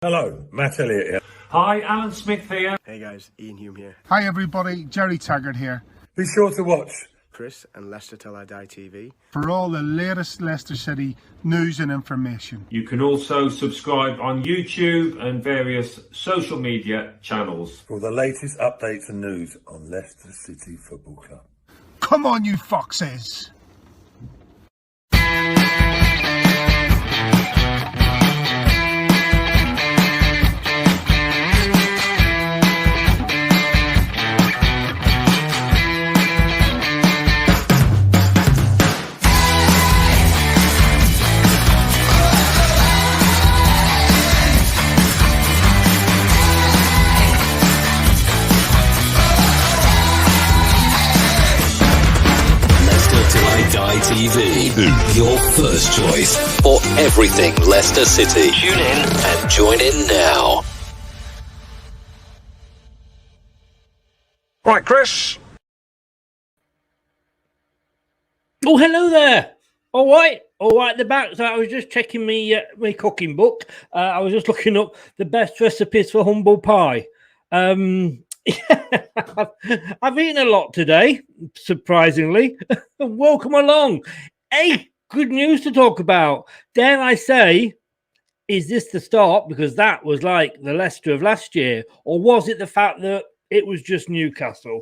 Hello, Matt Elliott here. Hi, Alan Smith here. Hey guys, Ian Hume here. Hi everybody, Jerry Taggart here. Be sure to watch Chris and Leicester Till I Die TV For all the latest Leicester City news and information. You can also subscribe on YouTube and various social media channels. for the latest updates and news on Leicester City Football Club. Come on, you foxes! TV, your first choice for everything Leicester City. Tune in and join in now. Right, Chris. Oh, hello there. All right, at the back. So I was just checking my cooking book. I was just looking up the best recipes for humble pie. I've eaten a lot today, surprisingly. Welcome along. Hey, good news to talk about. Dare I say, is this the start? Because that was like the Leicester of last year. Or was it the fact that it was just Newcastle?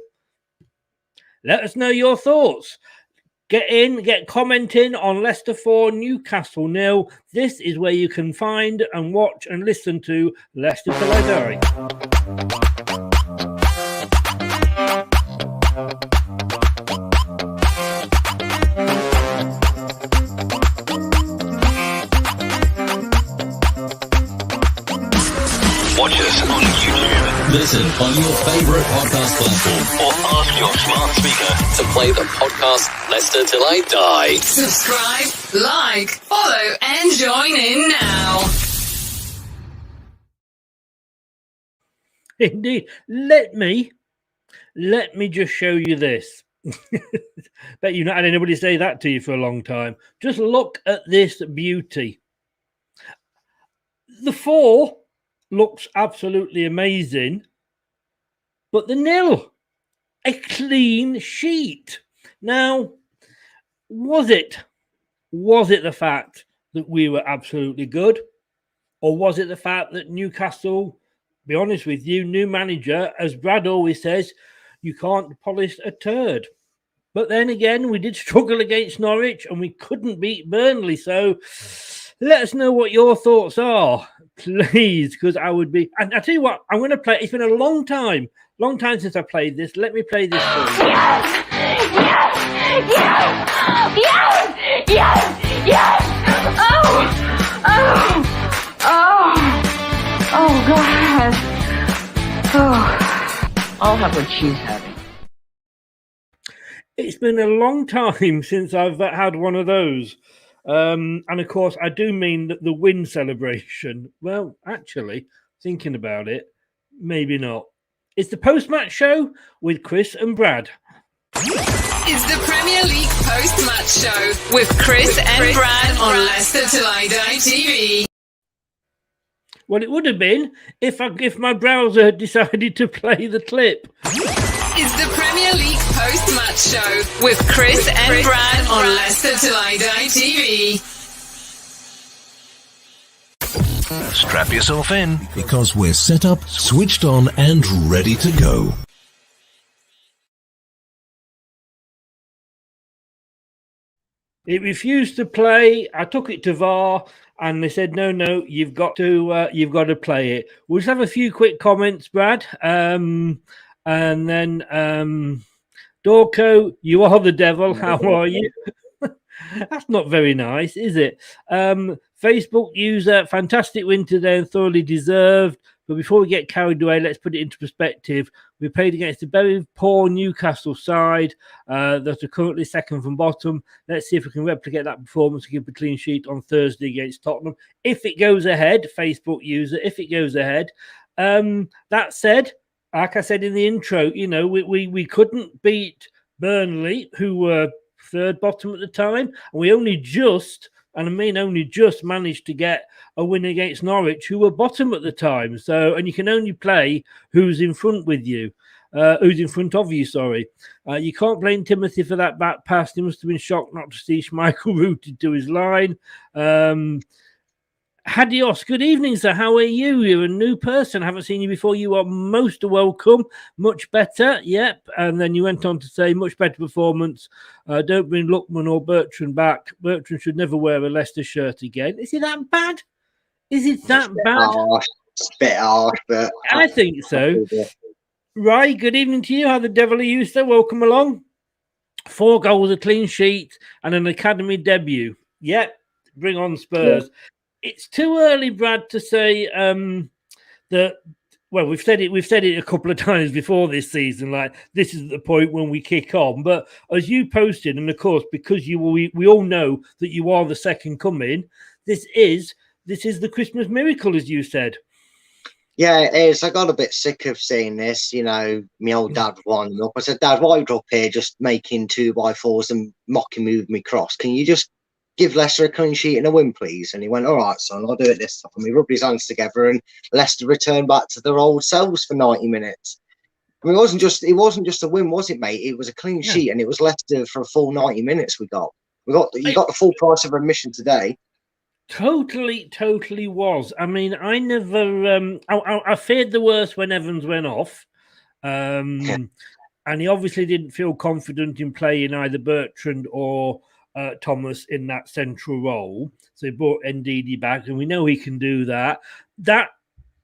Let us know your thoughts. Get commenting on Leicester 4, Newcastle 0. This is where you can find and watch and listen to Leicester Till I Die. Watch us on YouTube. Listen on your favorite podcast platform or ask your smart speaker to play the podcast Leicester Till I Die. Subscribe, like, follow, and join in now. Indeed. Let me just show you this. Bet you've not had anybody say that to you for a long time. Just look at this beauty. The 4 looks absolutely amazing, but the 0, a clean sheet. Now, was it the fact that we were absolutely good, or was it the fact that Newcastle, be honest with you, new manager, as Brad always says, you can't polish a turd. But then again, we did struggle against Norwich and we couldn't beat Burnley. So let us know what your thoughts are, please, because I would be. And I tell you what, I'm going to play. It's been a long time since I played this. Let me play this for you. Yes! Oh, God. Oh, I'll have what she's having. It's been a long time since I've had one of those. And of course, I do mean the win celebration. Well, actually, thinking about it, maybe not. It's the post-match show with Chris and Brad. It's the Premier League post-match show with Chris and Brad on Leicester Till I Die TV. Well, it would have been if my browser had decided to play the clip. It's the Premier League post-match show with Chris and Brad on Leicester Till I Die TV. Strap yourself in because we're set up, switched on, and ready to go. It refused to play. I took it to VAR, and they said, "No, you've got to play it." We'll just have a few quick comments, Brad, and then Dorco, you are the devil. How are you? That's not very nice, is it? Facebook user, fantastic win today and thoroughly deserved. But before we get carried away, let's put it into perspective. We played against a very poor Newcastle side that are currently second from bottom. Let's see if we can replicate that performance and keep a clean sheet on Thursday against Tottenham. If it goes ahead, Facebook user, if it goes ahead. That said, like I said in the intro, we couldn't beat Burnley, who were third bottom at the time, and we only just and I mean only just managed to get a win against Norwich, who were bottom at the time. So, and you can only play who's in front with you. Who's in front of you, sorry. You can't blame Timothy for that back pass. He must have been shocked not to see Schmeichel rooted to his line. Hadios, good evening, sir. How are you? You're a new person. Haven't seen you before. You are most welcome. Much better. Yep. And then you went on to say, much better performance. Don't bring Lookman or Bertrand back. Bertrand should never wear a Leicester shirt again. Is it that bad? Is it that bad? It's a bit harsh, but I think so. Right, good evening to you. How the devil are you, sir? Welcome along. 4 goals, a clean sheet, and an academy debut. Yep, bring on Spurs. Yeah. It's too early, Brad, to say that. Well, we've said it a couple of times before this season. Like, this is the point when we kick on. But as you posted, and of course, because we all know that you are the second coming. This is the Christmas miracle, as you said. Yeah, it is. I got a bit sick of seeing this. You know, my old dad winding up. I said, Dad, why are you up here just making 2x4s and mocking me with me cross? Can you just give Leicester a clean sheet and a win, please? And he went, all right, son, I'll do it this time. He rubbed his hands together and Leicester returned back to their old selves for 90 minutes. I mean, it wasn't just a win, was it, mate? It was a clean sheet and it was Leicester for a full 90 minutes you got the full price of admission today. Totally was. I mean, I never. I feared the worst when Evans went off, and he obviously didn't feel confident in playing either Bertrand or Thomas in that central role. So he brought Ndidi back, and we know he can do that.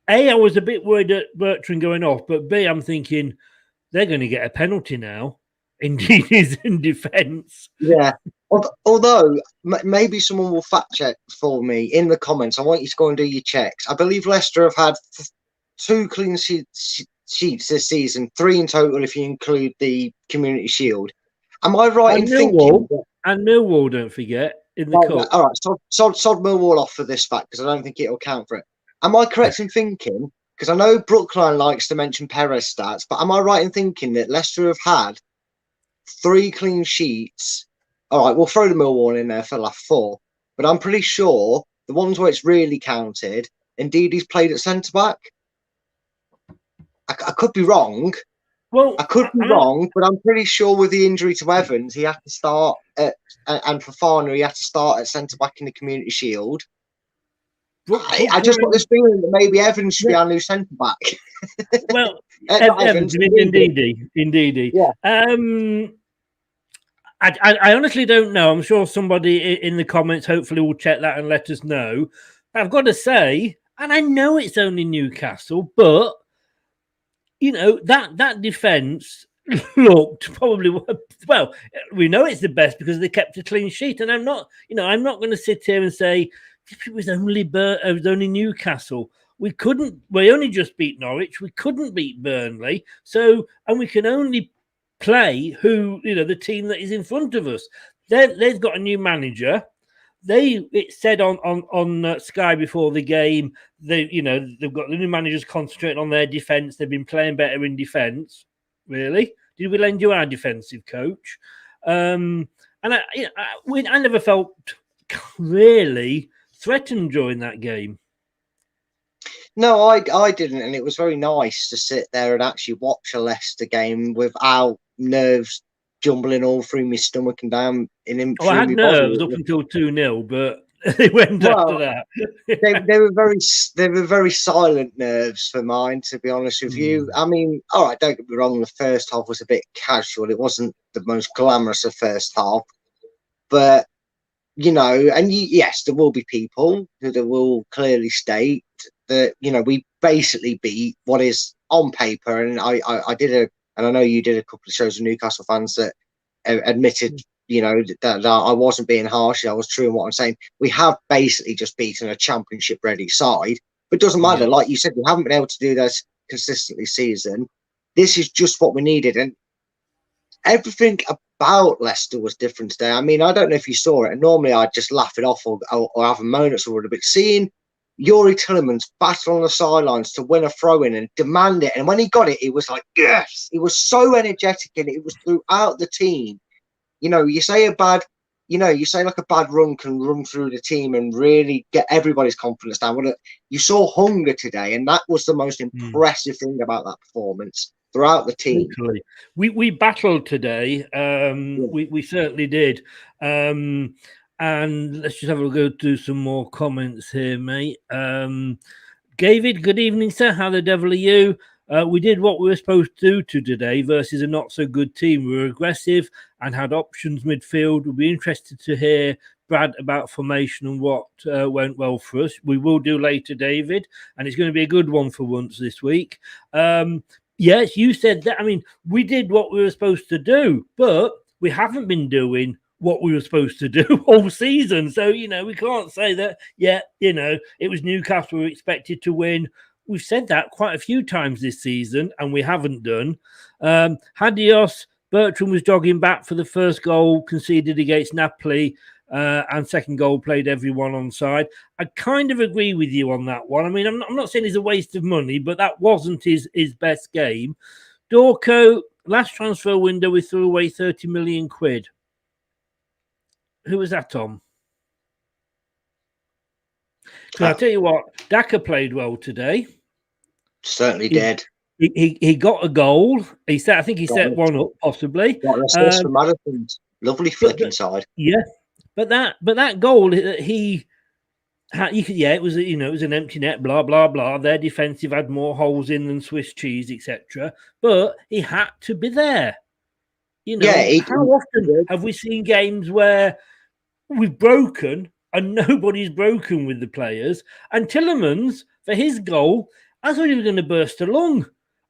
I was a bit worried at Bertrand going off, but B, I'm thinking they're going to get a penalty now. Ndidi's in defence. Yeah. Although maybe someone will fact check for me in the comments. I want you to go and do your checks. I believe Leicester have had 2 clean sheets this season, 3 in total if you include the Community Shield. Am I right in thinking? And Millwall, don't forget, in the cup. All right, sod Millwall off for this fact because I don't think it'll count for it. Am I correct in thinking? Because I know Brookline likes to mention Perez stats, but am I right in thinking that Leicester have had 3 clean sheets? All right, we'll throw the Millwall in there for the last 4, but I'm pretty sure the ones where it's really counted, indeed, he's played at centre back. I could be wrong. Well, I could be wrong, but I'm pretty sure with the injury to Evans, he had to start at, and Fofana, he had to start at centre back in the Community Shield. I just got this feeling that maybe Evans should be our new centre back. Well, Evans, indeed. Yeah. I honestly don't know. I'm sure somebody in the comments hopefully will check that and let us know. But I've got to say, and I know it's only Newcastle, but you know that defence looked probably well. We know it's the best because they kept a clean sheet, and I'm not going to sit here and say if it was only Newcastle. We only just beat Norwich. We couldn't beat Burnley. So, and we can only play the team that is in front of us. They've got a new manager. It said on Sky before the game, they've got the new managers concentrating on their defence. They've been playing better in defence. Really? Did we lend you our defensive coach? And I never felt really threatened during that game. No, I didn't, and it was very nice to sit there and actually watch a Leicester game without nerves jumbling all through my stomach and down I had nerves up until 2-0, but they went after that. they were very silent nerves for mine, to be honest with you. I mean, all right, don't get me wrong, the first half was a bit casual. It wasn't the most glamorous of first half, but yes, there will be people that will clearly state that we basically beat what is on paper, and I know you did a couple of shows with Newcastle fans that admitted that I wasn't being harsh. I was true in what I'm saying. We have basically just beaten a championship ready side, but it doesn't matter. Like you said, we haven't been able to do this consistently season. This is just what we needed, and everything about Leicester was different today. I mean, I don't know if you saw it, and normally I'd just laugh it off or have a moan at someone, but seeing Yuri Tillemans battle on the sidelines to win a throw-in and demand it, and when he got it, it was like, yes! It was so energetic, and it was throughout the team. You say a bad you say like a bad run can run through the team and really get everybody's confidence down. You saw hunger today, and that was the most impressive thing about that performance throughout the team. Totally. We battled today. We certainly did. And let's just have a go through some more comments here, mate. David, good evening, sir. How the devil are you? We did what we were supposed to do today versus a not so good team. We were aggressive and had options midfield. We'll be interested to hear, Brad, about formation and what went well for us. We will do later, David, and it's going to be a good one for once this week. Yes, you said that. I mean, we did what we were supposed to do, but we haven't been doing what we were supposed to do all season. So, we can't say that, it was Newcastle we were expected to win. We've said that quite a few times this season, and we haven't done. Hadios, Bertrand was jogging back for the first goal conceded against Napoli, and second goal played everyone on side. I kind of agree with you on that one. I mean, I'm not saying it's a waste of money, but that wasn't his best game. Dorco, last transfer window, we threw away 30 million quid. Who was that, Tom? So I'll tell you what, Daka played well today. Certainly did. He got a goal. I think he set one up, possibly. Got an assist from Madison. Lovely flick inside. Yeah. But that goal he had, it was it was an empty net, blah blah blah. Their defensive had more holes in than Swiss cheese, etc. But he had to be there. How often have we seen games where we've broken and nobody's broken with the players? And Tillemans, for his goal, I thought he was going to burst a lung.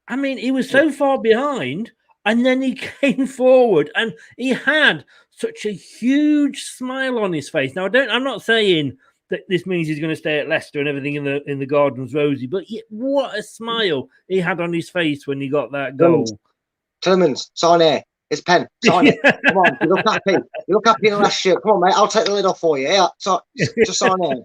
I mean, he was so far behind. And then he came forward and he had such a huge smile on his face. Now, I'm not saying that this means he's going to stay at Leicester and everything in the garden's rosy, but what a smile he had on his face when he got that goal. Tillemans, sign here. It's pen. Sign it. Come on, you look happy. You look happy in the last shirt. Come on, mate. I'll take the lid off for you. Yeah, just sign it.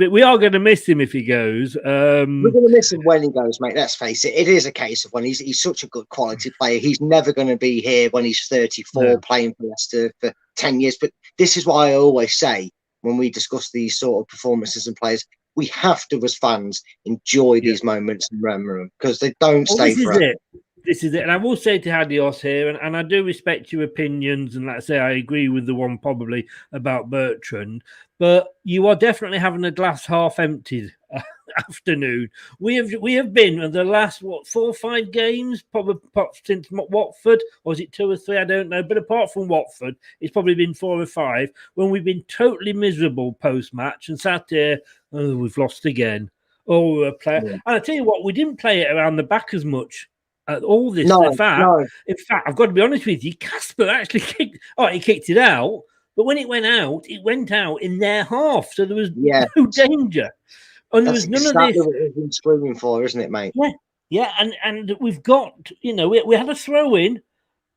We are going to miss him if he goes. We're going to miss him when he goes, mate. Let's face it. It is a case of when he's such a good quality player. He's never going to be here when he's 34 playing for Leicester for 10 years. But this is why I always say when we discuss these sort of performances and players, we have to, as fans, enjoy these moments and remember them because they don't stay forever. This is it. And I will say to Hadios here, and I do respect your opinions, and like I say, I agree with the one probably about Bertrand, but you are definitely having a glass half empty afternoon. We have been the last, 4 or 5 games, probably since Watford, or is it 2 or 3? I don't know. But apart from Watford, it's probably been 4 or 5 when we've been totally miserable post-match and sat here, we've lost again. We're playing. And I tell you what, we didn't play it around the back as much. All this, in fact, I've got to be honest with you. Casper actually kicked it out, but when it went out in their half, so there was no danger, and there was none of this. What we've been screaming for, isn't it, mate? Yeah, and we've got, we had a throw in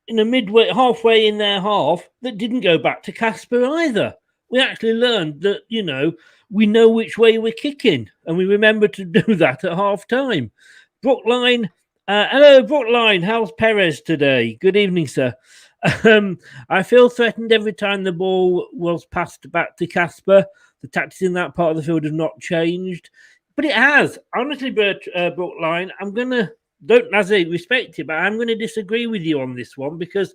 a halfway in their half that didn't go back to Casper either. We actually learned that we know which way we're kicking, and we remember to do that at half time. Brookline. Hello, Brookline. How's Perez today? Good evening, sir. I feel threatened every time the ball was passed back to Casper. The tactics in that part of the field have not changed, but it has. Honestly, Brookline, as I respect it, but I'm going to disagree with you on this one because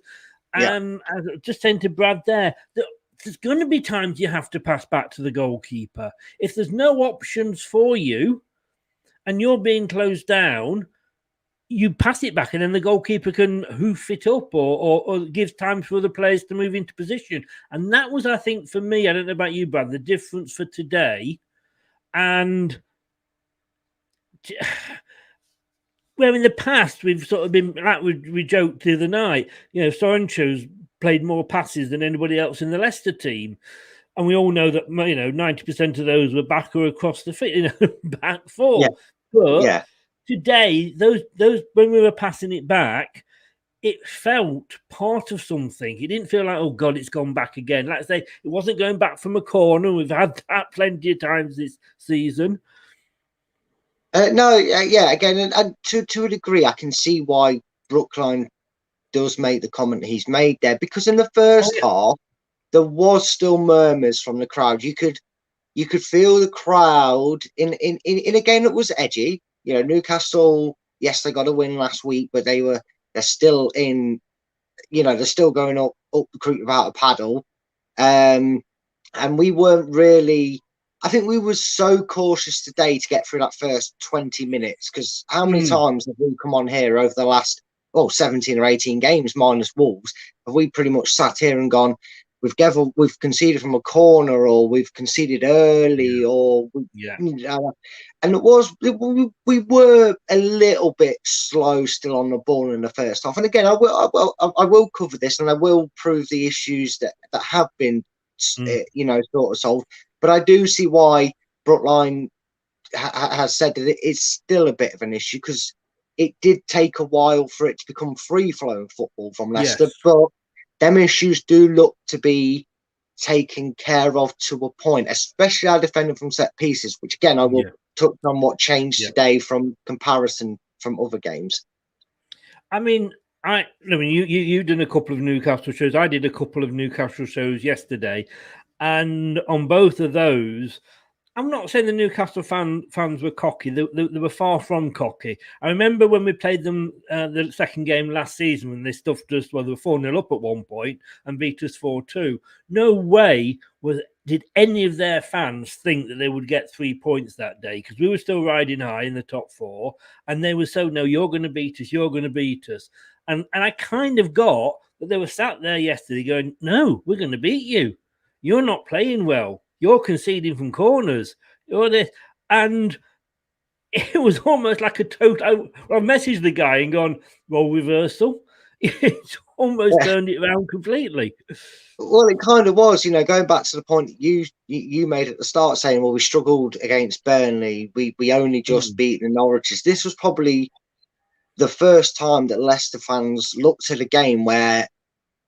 I just saying to Brad there that there's going to be times you have to pass back to the goalkeeper. If there's no options for you and you're being closed down, you pass it back and then the goalkeeper can hoof it up or gives time for other players to move into position. And that was, I think, for me, I don't know about you, Brad, the difference for today. And where in the past we've sort of been, like we joked the other night, Sorencho's played more passes than anybody else in the Leicester team. And we all know that, 90% of those were back or across the field, back four. But today, those when we were passing it back, it felt part of something. It didn't feel like, oh God, it's gone back again. Like I say, it wasn't going back from a corner. We've had that plenty of times this season. Again, and to a degree, I can see why Brookline does make the comment he's made there, because in the first half there was still murmurs from the crowd. You could feel the crowd in a game that was edgy. You know, Newcastle, yes, they got a win last week, but they're still in, you know, they're still going up the creek without a paddle. And we weren't really, I think we were so cautious today to get through that first 20 minutes, because how many times have we come on here over the last 17 or 18 games minus Wolves, have we pretty much sat here and gone, we've conceded from a corner, or we've conceded early, or and we were a little bit slow still on the ball in the first half. And again, I will cover this, and I will prove the issues that have been you know, sort of solved. But I do see why Brookline has said that it's still a bit of an issue, because it did take a while for it to become free-flowing football from Leicester, but them issues do look to be taken care of to a point, especially our defending from set pieces, which again I will touch on what changed today from comparison from other games. I mean, you did a couple of Newcastle shows. I did a couple of Newcastle shows yesterday, and on both of those, I'm not saying the Newcastle fans were cocky. They were far from cocky. I remember when we played them the second game last season, when they stuffed us. Well, they were 4-0 up at one point and beat us 4-2. No way did any of their fans think that they would get 3 points that day, because we were still riding high in the top four, and they were so, no, you're going to beat us, you're going to beat us. And I kind of got that they were sat there yesterday going, no, we're going to beat you. You're not playing well. You're conceding from corners. You're this. And it was almost like a total. I messaged the guy and gone, role reversal. It's almost turned it around completely. Well, it kind of was, you know, going back to the point you made at the start, saying, well, we struggled against Burnley. We only just beat the Norwiches. This was probably the first time that Leicester fans looked at a game where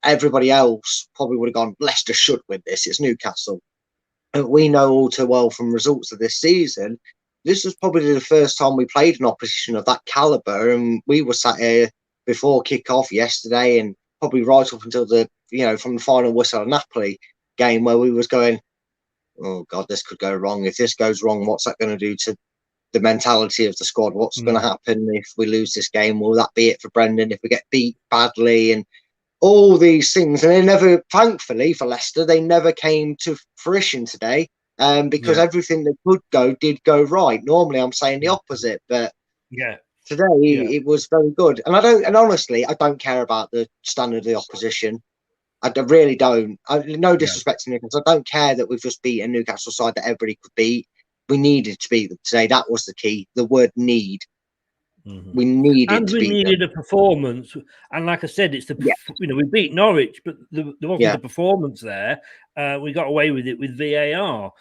everybody else probably would have gone, Leicester should win this. It's Newcastle. We know all too well from results of this season, this was probably the first time we played an opposition of that caliber, and we were sat here before kick-off yesterday, and probably right up until the, you know, from the final whistle of Napoli game, where we was going, oh God, this could go wrong. If this goes wrong, what's that going to do to the mentality of the squad? What's going to happen if we lose this game? Will that be it for Brendan if we get beat badly? And all these things, and they never, thankfully for Leicester, they never came to fruition today, because everything that could go did go right. Normally, I'm saying the opposite, but today it was very good. And honestly, I don't care about the standard of the opposition. I really don't. No disrespect to Newcastle. I don't care that we've just beat a Newcastle side that everybody could beat. We needed to beat them today. That was the key. The word need. We needed a performance, and like I said, it's the you know, we beat Norwich, but there wasn't a performance there. We got away with it with VAR,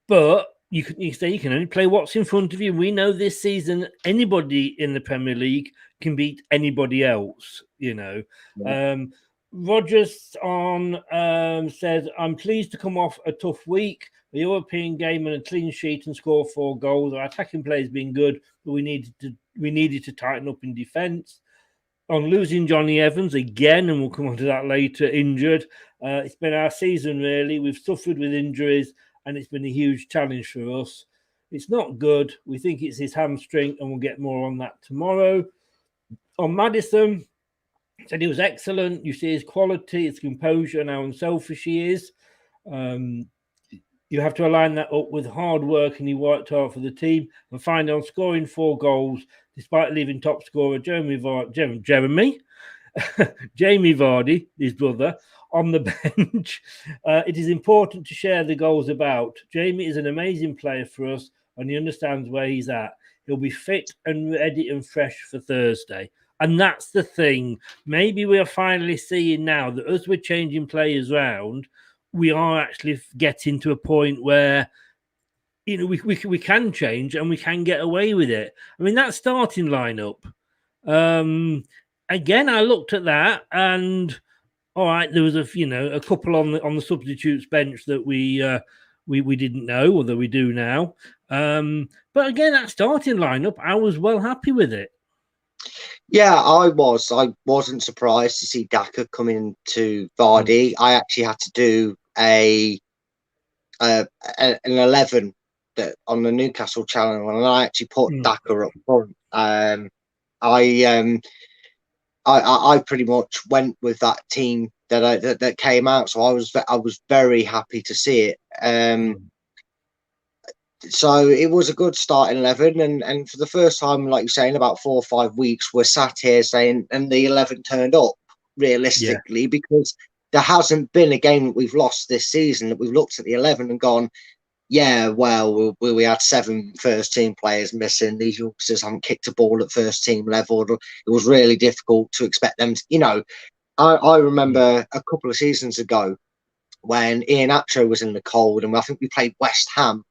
but you can only play what's in front of you. We know this season anybody in the Premier League can beat anybody else. You know, Rogers says, "I'm pleased to come off a tough week. The European game and a clean sheet and score 4 goals. Our attacking play has been good, but we needed to tighten up in defence. On losing Johnny Evans again, and we'll come on to that later, injured. It's been our season, really. We've suffered with injuries, and it's been a huge challenge for us. It's not good. We think it's his hamstring, and we'll get more on that tomorrow." On Maddison, said he was excellent. You see his quality, his composure, and how unselfish he is. You have to align that up with hard work, and he worked hard for the team. And finally, on scoring 4 goals, despite leaving top scorer Jamie Vardy, his brother, on the bench, it is important to share the goals about. Jamie is an amazing player for us, and he understands where he's at. He'll be fit and ready and fresh for Thursday. And that's the thing. Maybe we are finally seeing now that as we're changing players around, we are actually getting to a point where, you know, we can change and we can get away with it. I mean, that starting lineup. Again, I looked at that, and all right, there was a couple on the substitutes bench that we didn't know, although we do now. But again, that starting lineup, I was well happy with it. Yeah, I was. I wasn't surprised to see Daka coming to Vardy. I actually had to do an 11 that on the Newcastle channel, and I actually put Daka up front. I pretty much went with that team that came out, so I was very happy to see it. So it was a good starting 11, and for the first time, like you're saying, about 4 or 5 weeks, we're sat here saying, and the 11 turned up realistically, because there hasn't been a game that we've lost this season that we've looked at the 11 and gone, yeah, well, we had 7 first team players missing. These youngsters haven't kicked a ball at first team level. It was really difficult to expect them to, I remember a couple of seasons ago when Ian Atro was in the cold, and I think we played West Ham.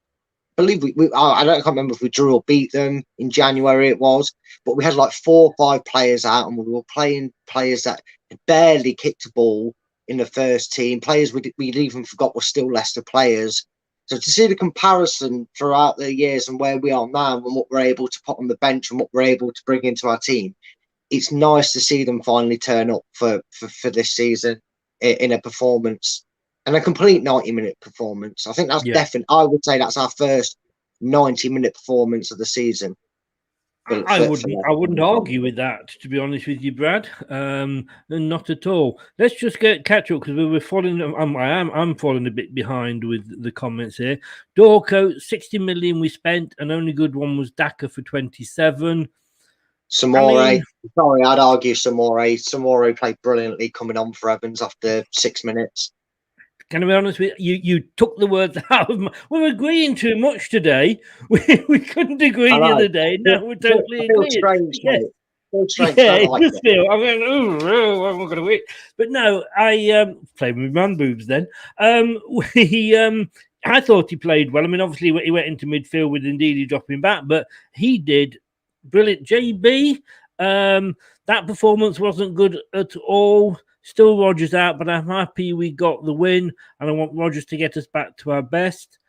I believe I can't remember if we drew or beat them in January it was, but we had like 4 or 5 players out, and we were playing players that barely kicked a ball in the first team, players we'd even forgot were still Leicester players. So to see the comparison throughout the years and where we are now and what we're able to put on the bench and what we're able to bring into our team, it's nice to see them finally turn up for this season in a performance. And a complete 90-minute performance. I think that's definitely, I would say that's our first 90-minute performance of the season. I wouldn't argue with that, to be honest with you, Brad. Not at all. Let's just catch up because we were falling. I'm falling a bit behind with the comments here. Dorco, 60 million we spent, and only good one was Daka for 27. Samore, sorry, I'd argue Samore. Samore played brilliantly coming on for Evans after 6 minutes. Can I be honest with you? You took the words out of my... We're agreeing too much today. We couldn't agree the other day. Now we're totally agreeing. Strange, yes. It does feel. I went, I'm not going to wait. But no, I played with man boobs then. I thought he played well. I mean, obviously he went into midfield with Ndidi dropping back, but he did brilliant. JB, that performance wasn't good at all. Still Rodgers out, but I'm happy we got the win, and I want Rodgers to get us back to our best.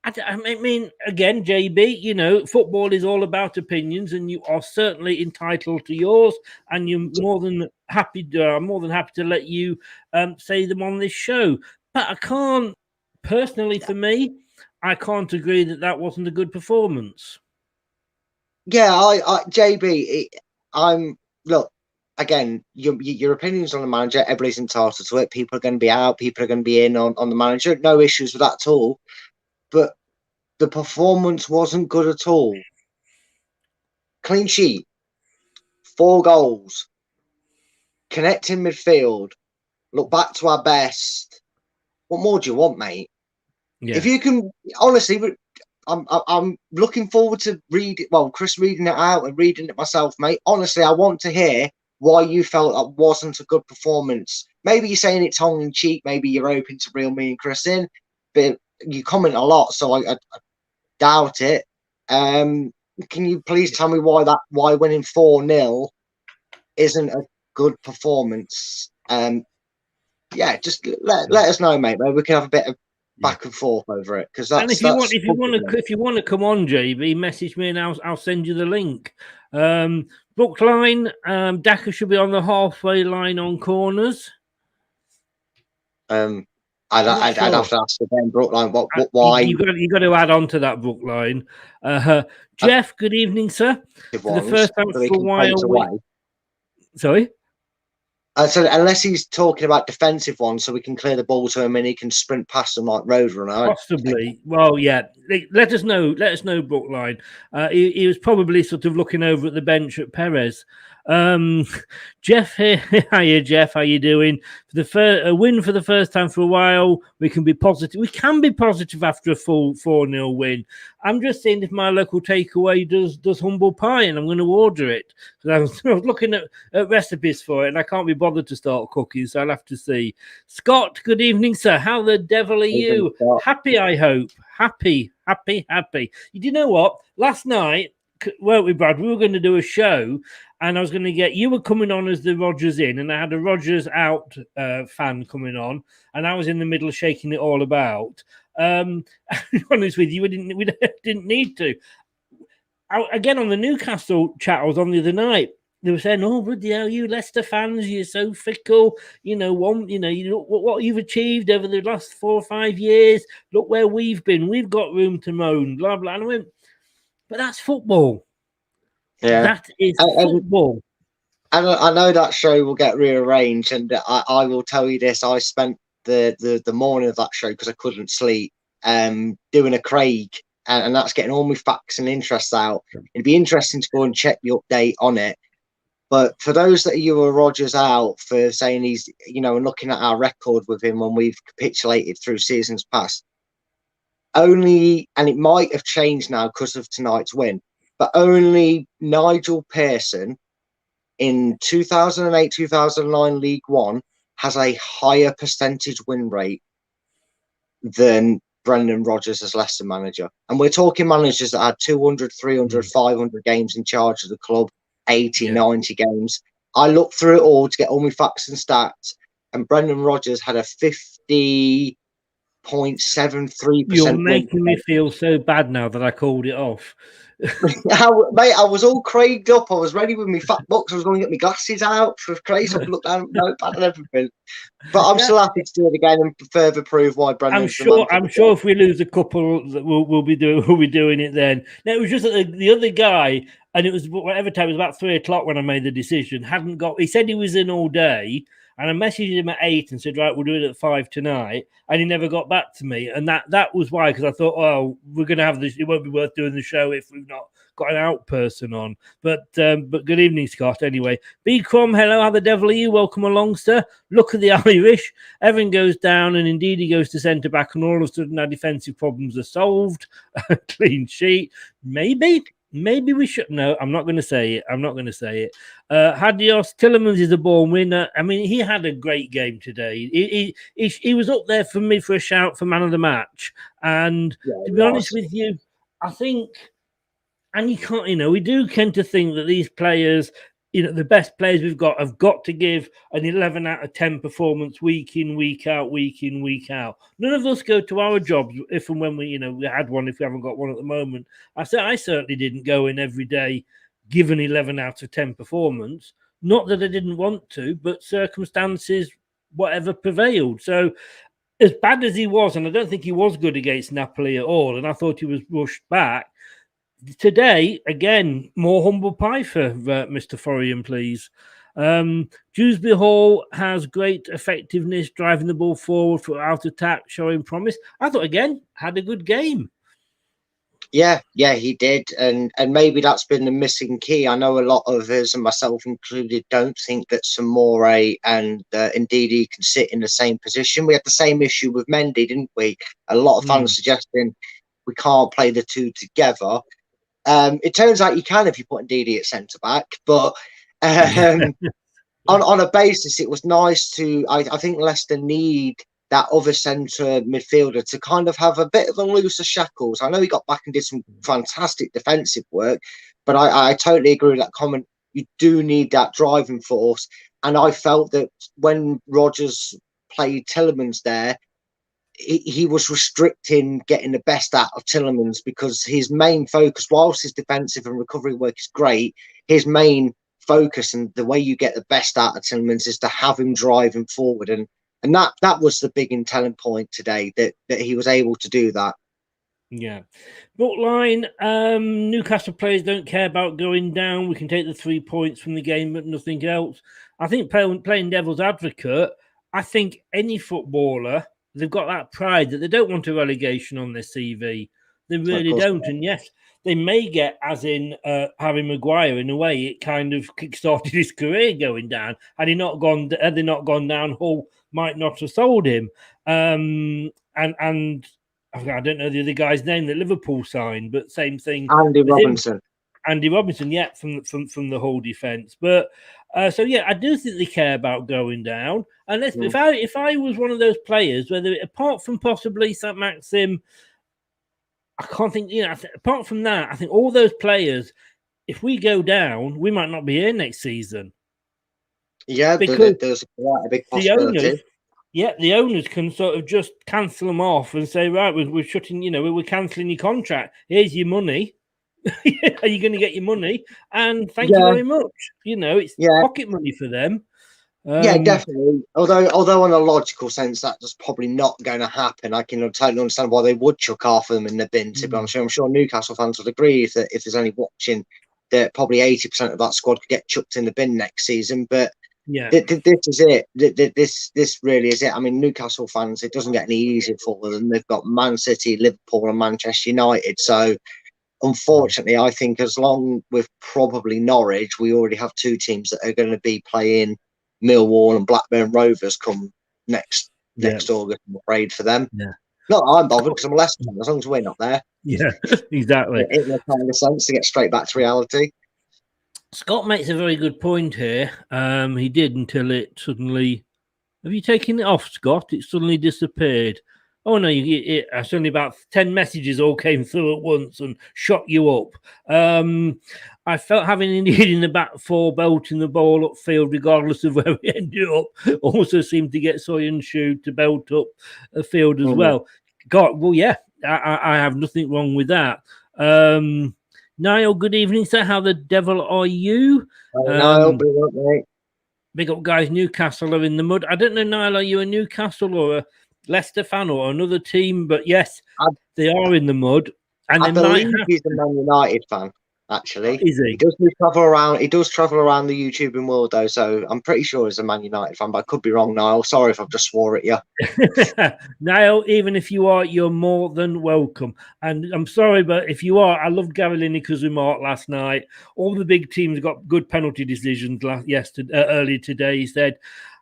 I mean, again, JB, football is all about opinions, and you are certainly entitled to yours, and you're more than happy to let you say them on this show. But I can't, personally, for me, I can't agree that wasn't a good performance. Yeah, JB, look. Again, your opinions on the manager, everybody's entitled to it. People are going to be out, people are going to be in on the manager. No issues with that at all. But the performance wasn't good at all. Clean sheet, 4 goals, connecting midfield, look back to our best. What more do you want, mate? Yeah. If you can, honestly, I'm looking forward to Chris reading it out and reading it myself, mate. Honestly, I want to hear why you felt that wasn't a good performance. Maybe you're saying it tongue in cheek. Maybe you're open to reel me and Chris in, but you comment a lot, so I doubt it. Can you please tell me why winning 4-0 isn't a good performance? Just let us know, mate. Maybe we can have a bit of back and forth over it, because that's. And if you want to come on, JB, message me and I'll send you the link. Brookline, Daka should be on the halfway line on corners. I'd have to ask again, Brookline. Why? You got to add on to that, Brookline. Jeff, good evening, sir. For the first time for a while. Sorry. So unless he's talking about defensive ones, so we can clear the ball to him and he can sprint past them like Roadrunner. Possibly. Well, yeah. Let us know, Brookline. He was probably sort of looking over at the bench at Perez. Jeff here. Hiya, Jeff. How you doing? For a win for the first time for a while, we can be positive. We can be positive after a full 4-0 win. I'm just seeing if my local takeaway does humble pie, and I'm going to order it. I was looking at recipes for it, and I can't be bothered to start cooking, so I'll have to see. Scott, good evening, sir. How the devil are you? Happy, I hope. Happy. You know what? Last night, weren't we, Brad? We were going to do a show, and I was going to get you were coming on as the Rodgers in, and I had a Rodgers out fan coming on, and I was in the middle shaking it all about. To be honest with you, we didn't need to. Again, on the Newcastle chat I was on the other night, they were saying, "Oh, bloody hell, you Leicester fans, you're so fickle. You know, you look what you've achieved over the last 4 or 5 years. Look where we've been. We've got room to moan." Blah blah. And I went, "But that's football. Yeah, That is football." And I know that show will get rearranged, and I will tell you this: I spent the morning of that show because I couldn't sleep, doing a Craig, and that's getting all my facts and interests out. It'd be interesting to go and check the update on it. But for those that you were Rodgers out for saying he's, and looking at our record with him when we've capitulated through seasons past, only, and it might have changed now because of tonight's win, but only Nigel Pearson in 2008-2009 League One has a higher percentage win rate than Brendan Rodgers as Leicester manager. And we're talking managers that had 200, 300, 500 games in charge of the club, 80, 90 games. I looked through it all to get all my facts and stats, and Brendan Rodgers had a 50.73%. You're making me feel so bad now that I called it off. Mate, I was all cragged up. I was ready with my fat box. I was going to get my glasses out for Craig. So I could look down at notepad and everything. But I'm still happy to do it again and further prove why Brendan. I'm sure if we lose a couple, we'll be doing it then. Now, it was just that the other guy, and it was whatever time, it was about 3 o'clock when I made the decision. He said he was in all day, and I messaged him at 8 and said, right, we'll do it at 5 tonight. And he never got back to me. And that was why, because I thought, oh, we're going to have this. It won't be worth doing the show if we've not got an out person on. But good evening, Scott. Anyway, B. Crum, hello, how the devil are you? Welcome along, sir. Look at the Irish. Everything goes down, and indeed he goes to centre back, and all of a sudden our defensive problems are solved. Clean sheet. Maybe we should. No, I'm not going to say it. Hadios Tillemans is a born winner. I mean, he had a great game today. He was up there for me for a shout for man of the match. And to be honest with you, I think, and you can't, we do tend to think that these players, the best players we've got have got to give an 11 out of 10 performance week in, week out. None of us go to our jobs if and when we had one, if we haven't got one at the moment. I certainly didn't go in every day, give an 11 out of 10 performance. Not that I didn't want to, but circumstances, whatever prevailed. So as bad as he was, and I don't think he was good against Napoli at all, and I thought he was rushed back, today, again, more humble pie for Mr. Forian, please. Dewsbury Hall has great effectiveness, driving the ball forward for out attack, showing promise. I thought, again, had a good game. Yeah, he did. And maybe that's been the missing key. I know a lot of us, and myself included, don't think that Samore and Ndidi can sit in the same position. We had the same issue with Mendy, didn't we? A lot of fans suggesting we can't play the two together. It turns out you can if you put Ndidi at centre back, but on a basis, it was nice to. I think Leicester need that other centre midfielder to kind of have a bit of a looser shackles. I know he got back and did some fantastic defensive work, but I totally agree with that comment. You do need that driving force, and I felt that when Rodgers played Tillemans there, he was restricting getting the best out of Tillemans because his main focus, whilst his defensive and recovery work is great, his main focus and the way you get the best out of Tillemans is to have him driving forward. And that was the big and telling point today, that he was able to do that. Yeah. Book line, Newcastle players don't care about going down. We can take the 3 points from the game, but nothing else. I think playing devil's advocate, I think any footballer, they've got that pride that they don't want a relegation on their CV. They really don't. And yes, they may get, as in Harry Maguire, in a way, it kind of kick-started his career going down. Had they not gone down, Hull might not have sold him. And I don't know the other guy's name that Liverpool signed, but same thing. Andy Robinson, yeah, from the Hull defence. But so yeah, I do think they care about going down. And if I was one of those players, whether apart from possibly St. Maxim, I can't think. Apart from that, I think all those players, if we go down, we might not be here next season. Yeah, because there's quite a big possibility. The owners can sort of just cancel them off and say, right, we're shutting. We're cancelling your contract. Here's your money. Are you going to get your money? And thank you very much. It's pocket money for them. Yeah, definitely. Although on a logical sense, that's probably not going to happen. I can totally understand why they would chuck half of them in the bin. To be honest, I'm sure Newcastle fans would agree if there's only watching that probably 80% of that squad could get chucked in the bin next season. But yeah, this is it. This really is it. I mean, Newcastle fans, it doesn't get any easier for them. They've got Man City, Liverpool, and Manchester United. So, unfortunately, I think as long with probably Norwich, we already have two teams that are going to be playing Millwall and Blackburn Rovers come next August. I'm afraid for them. Yeah. Not that I'm bothered because I'm a Leicester fan. As long as we're not there. Yeah, exactly. It makes kind of sense to get straight back to reality. Scott makes a very good point here. He did until it suddenly. Have you taken it off, Scott? It suddenly disappeared. Oh no! Suddenly about 10 messages all came through at once and shot you up. I felt having indeed in the back four belting the ball upfield, regardless of where we ended up, also seemed to get Soyuncu to belt up the field as well. God, well, yeah, I have nothing wrong with that. Niall, good evening, sir. How the devil are you? Niall, big up, mate. Big up, guys. Newcastle are in the mud. I don't know, Niall, are you a Newcastle or a Leicester fan or another team? But yes, they are in the mud. And I believe he's a Man United fan. Actually, is he? He does travel around. He does travel around the YouTubing world, though. So I'm pretty sure he's a Man United fan, but I could be wrong, Niall. Sorry if I've just swore at you. Niall, even if you are, you're more than welcome. And I'm sorry, but if you are, I loved Gary Lineker's remark last night. All the big teams got good penalty decisions earlier today. He said,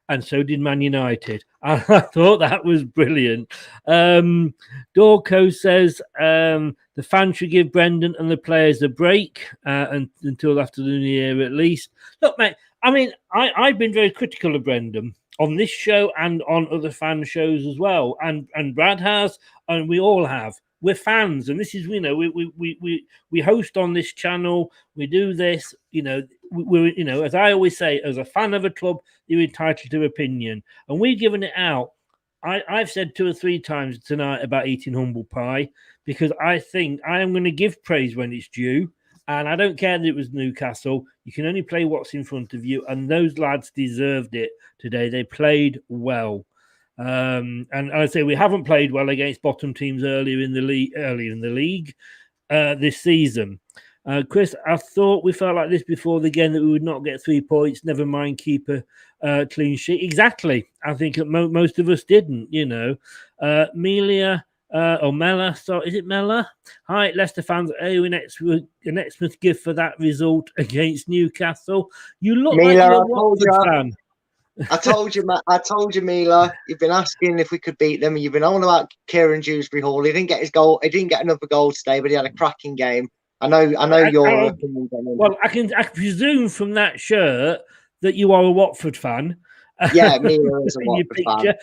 and so did Man United. And I thought that was brilliant. Dorco says the fans should give Brendan and the players a break until after the new year at least. Look, mate, I mean, I've been very critical of Brendan on this show and on other fan shows as well. And Brad has, and we all have. We're fans, and this is, we host on this channel. We do this, we're, as I always say, as a fan of a club, you're entitled to opinion, and we've given it out. I've said 2 or 3 times tonight about eating humble pie because I think I am going to give praise when it's due, and I don't care that it was Newcastle. You can only play what's in front of you, and those lads deserved it today. They played well. And I say we haven't played well against bottom teams earlier in the league this season. Chris, I thought we felt like this before the game that we would not get 3 points. Never mind keep a clean sheet. Exactly. I think most of us didn't. Melia or Mella. So is it Mella? Hi, Leicester fans. An Exmouth gift for that result against Newcastle. You look Mila, like you're a Watford fan. I told you, Mila. You've been asking if we could beat them. You've been on about Kieran Dewsbury Hall. He didn't get his goal. He didn't get another goal today, but he had a cracking game. I know your opinion. Well, I can presume from that shirt that you are a Watford fan. Yeah, Mila is a Watford fan.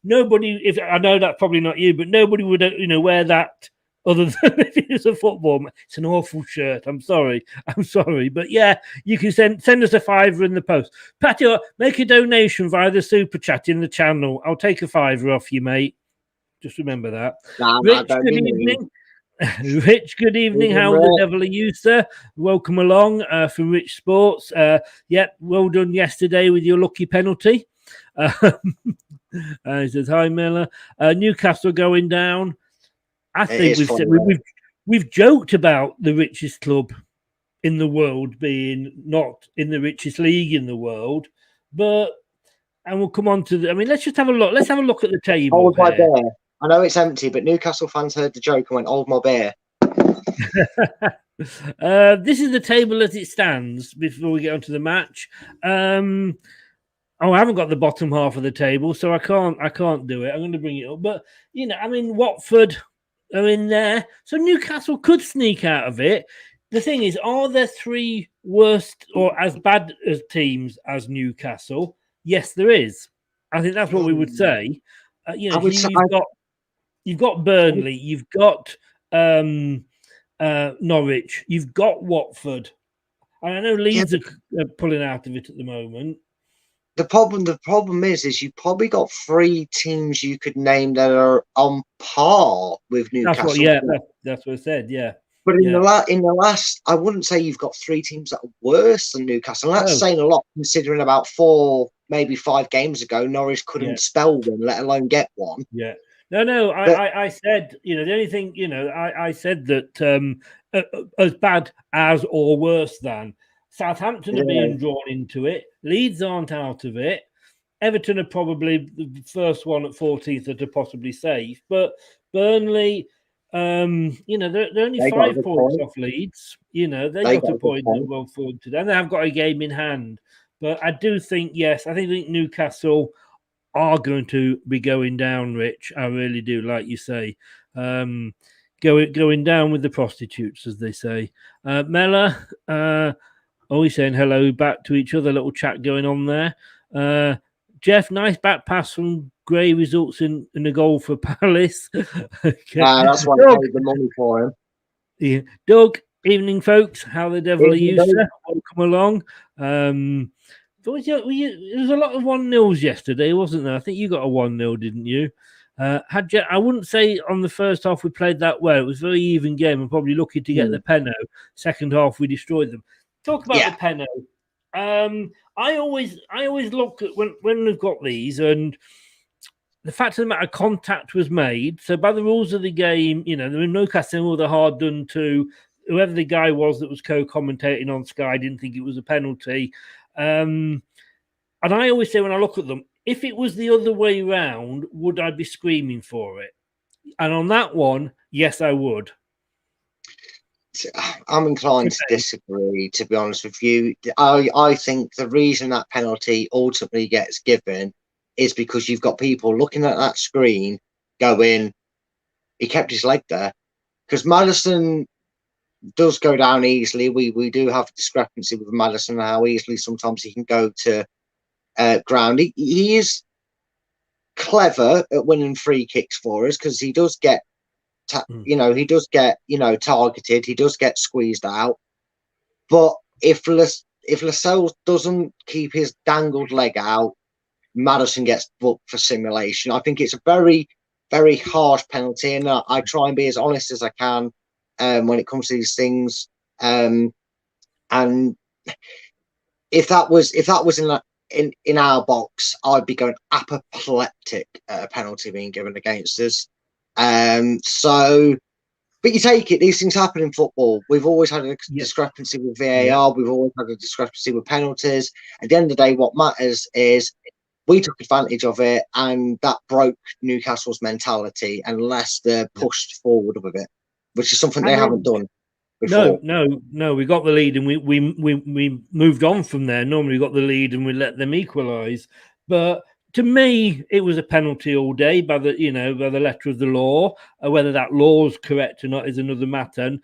Nobody, I know that's probably not you, but nobody would wear that other than if it's a football. It's an awful shirt. I'm sorry. But yeah, you can send us a £5 in the post. Patty, make a donation via the super chat in the channel. I'll take a £5 off you, mate. Just remember that. Rich, good evening. Rich, good evening. How the devil are you, sir? Welcome along from Rich Sports. Well done yesterday with your lucky penalty. He says, hi, Miller. Newcastle going down. I think we've joked about the richest club in the world being not in the richest league in the world, and we'll come on to let's just have a look. Let's have a look at the table. Hold my bear. I know it's empty, but Newcastle fans heard the joke and went, hold my bear. This is the table as it stands before we get onto the match. I haven't got the bottom half of the table, so I can't do it. I'm going to bring it up. But, Watford are in there. So Newcastle could sneak out of it. The thing is, are there 3 worst or as bad as teams as Newcastle? Yes, there is. I think that's what we would say. You've got Burnley, you've got Norwich, you've got Watford. And I know Leeds are pulling out of it at the moment. The problem is you've probably got 3 teams you could name that are on par with Newcastle. That's what I said. Yeah. But in the last, I wouldn't say you've got 3 teams that are worse than Newcastle. And that's saying a lot, considering about 4, maybe 5 games ago, Norwich couldn't spell one, let alone get one. Yeah. No. I said, the only thing, I said that as bad as or worse than Southampton are being drawn into it. Leeds aren't out of it. Everton are probably the first one at 14th that are possibly safe, but Burnley, they're only 5 points off Leeds. They got a point well forward to them. They have got a game in hand, but I do think, I think Newcastle are going to be going down, Rich. I really do, like you say, going down with the prostitutes, as they say. Mella, always saying hello back to each other. Little chat going on there. Jeff, nice back pass from Gray results in a goal for Palace. Okay. That's why I paid the money for him. Yeah. Doug, evening, folks. How the devil are you, sir? Welcome along. There was a lot of 1-0s yesterday, wasn't there? I think you got a 1-0, didn't you? I wouldn't say on the first half we played that well. It was a very even game and probably lucky to get the penno. Second half we destroyed them. Talk about the penno. I always look at when we've got these, and the fact of the matter, contact was made. So by the rules of the game, there were no casting all the hard done to whoever the guy was that was co-commentating on Sky. Didn't think it was a penalty. And I always say when I look at them, if it was the other way round, would I be screaming for it? And on that one, yes, I would. I'm inclined to disagree, to be honest with you. I think the reason that penalty ultimately gets given is because you've got people looking at that screen going, he kept his leg there. Because Maddison does go down easily. We do have a discrepancy with Maddison and how easily sometimes he can go to ground. He is clever at winning free kicks for us because he does get targeted. He does get squeezed out. But if Lascelles doesn't keep his dangled leg out, Maddison gets booked for simulation. I think it's a very, very harsh penalty, and I try and be as honest as I can when it comes to these things. And if that was in our box, I'd be going apoplectic at a penalty being given against us. But you take it, these things happen in football. We've always had a discrepancy with VAR. We've always had a discrepancy with penalties. At the end of the day, what matters is we took advantage of it, and that broke Newcastle's mentality, and Leicester pushed forward with it, which is something they haven't done before. No. We got the lead, and we moved on from there. Normally, we got the lead, and we let them equalise. But to me, it was a penalty all day by the letter of the law. Whether that law is correct or not is another matter.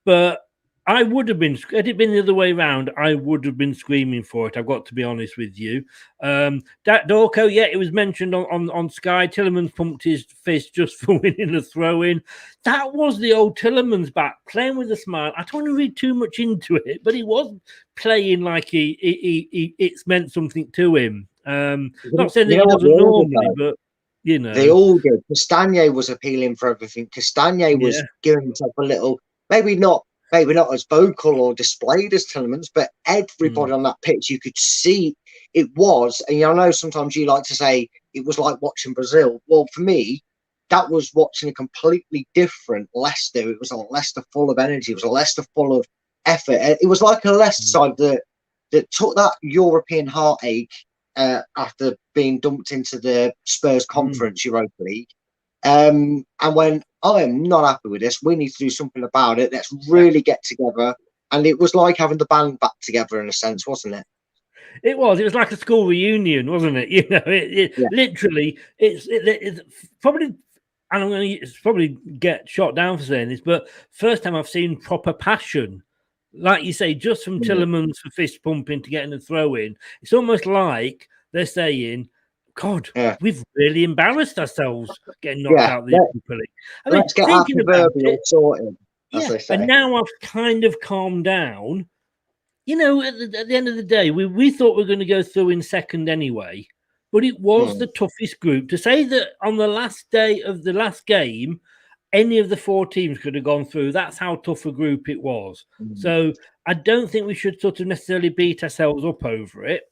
But I would have been, had it been the other way around, I would have been screaming for it. I've got to be honest with you. Dorco, it was mentioned on Sky. Tillemans pumped his fist just for winning a throw-in. That was the old Tillemans back, playing with a smile. I don't want to read too much into it, but he was playing like it's meant something to him. Not saying that he doesn't normally, but they all did. Castagna was appealing for everything. Castagna was giving himself a little, maybe not as vocal or displayed as Tillemans, but everybody on that pitch, you could see it was. And I know sometimes you like to say it was like watching Brazil. Well, for me, that was watching a completely different Leicester. It was a Leicester full of energy. It was a Leicester full of effort. It was like a Leicester side that took that European heartache after being dumped into the Spurs Conference Europa League, and when I am not happy with this, we need to do something about it. Let's really get together. And it was like having the band back together in a sense, wasn't it? It was like a school reunion, wasn't it? Literally, it's probably, and I'm going to probably get shot down for saying this, but first time I've seen proper passion. Like you say, just from Tillemans for fist pumping to getting a throw in, it's almost like they're saying, God, we've really embarrassed ourselves getting knocked out of the Europa League. I mean, let's get our proverbial sorted, as they say. And now I've kind of calmed down. At the end of the day, we thought we were going to go through in second anyway, but it was the toughest group. To say that on the last day of the last game, any of the 4 teams could have gone through. That's how tough a group it was. So I don't think we should sort of necessarily beat ourselves up over it,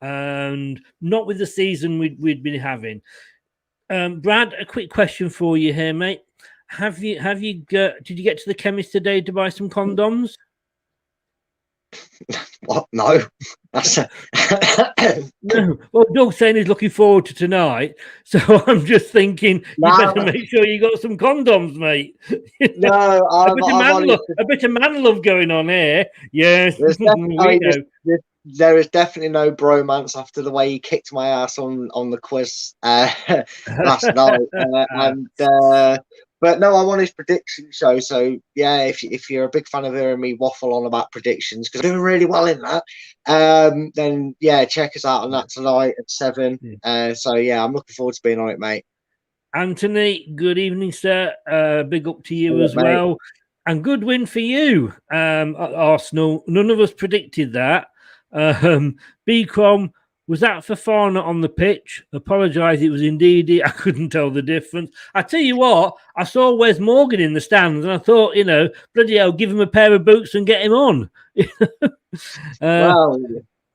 and not with the season we'd been having. Brad, a quick question for you here, mate. Did you get to the chemist today to buy some condoms? What? No. That's No. Well, Doug's saying he's looking forward to tonight, so I'm just thinking you better make sure you got some condoms, mate. No, a bit of man love going on here. Yes, there is definitely no bromance after the way he kicked my ass on the quiz last night, but no, I'm on his prediction show, so yeah, if you're a big fan of hearing me waffle on about predictions, because I'm doing really well in that, then yeah, check us out on that tonight at 7. So yeah, I'm looking forward to being on it, mate. Anthony, good evening, sir. Big up to you as well, and good win for you at Arsenal. None of us predicted that. Bcrom, was that Fofana on the pitch? Apologise, it was indeed. I couldn't tell the difference. I tell you what, I saw Wes Morgan in the stands, and I thought, bloody hell, give him a pair of boots and get him on. Well,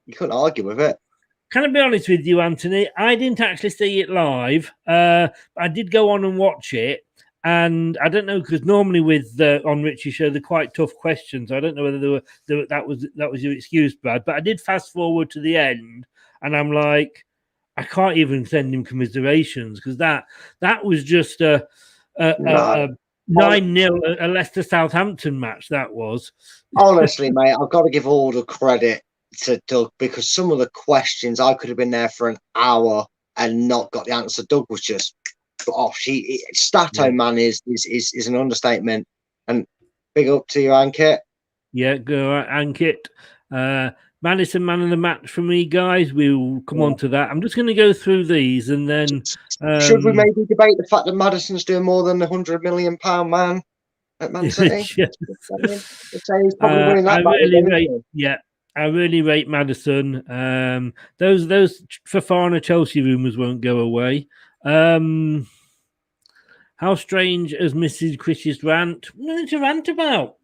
you couldn't argue with it. Can I be honest with you, Anthony? I didn't actually see it live. I did go on and watch it. And I don't know, because normally with on Richie's show, they're quite tough questions. I don't know whether that was your excuse, Brad. But I did fast forward to the end, and I'm like, I can't even send him commiserations, because that was just a 9-0 a Leicester Southampton match. That was honestly, mate. I've got to give all the credit to Doug, because some of the questions I could have been there for an hour and not got the answer. Doug was just. Man is an understatement, and big up to you, Ankit. Yeah, go Ankit. Madison man of the match for me, guys. We'll come on to that. I'm just going to go through these, and then should we maybe debate the fact that Madison's doing more than the £100 million man at Man City? I really rate Madison. Those Fofana Chelsea rumours won't go away. How strange as Mrs. Chris's rant? Nothing to rant about,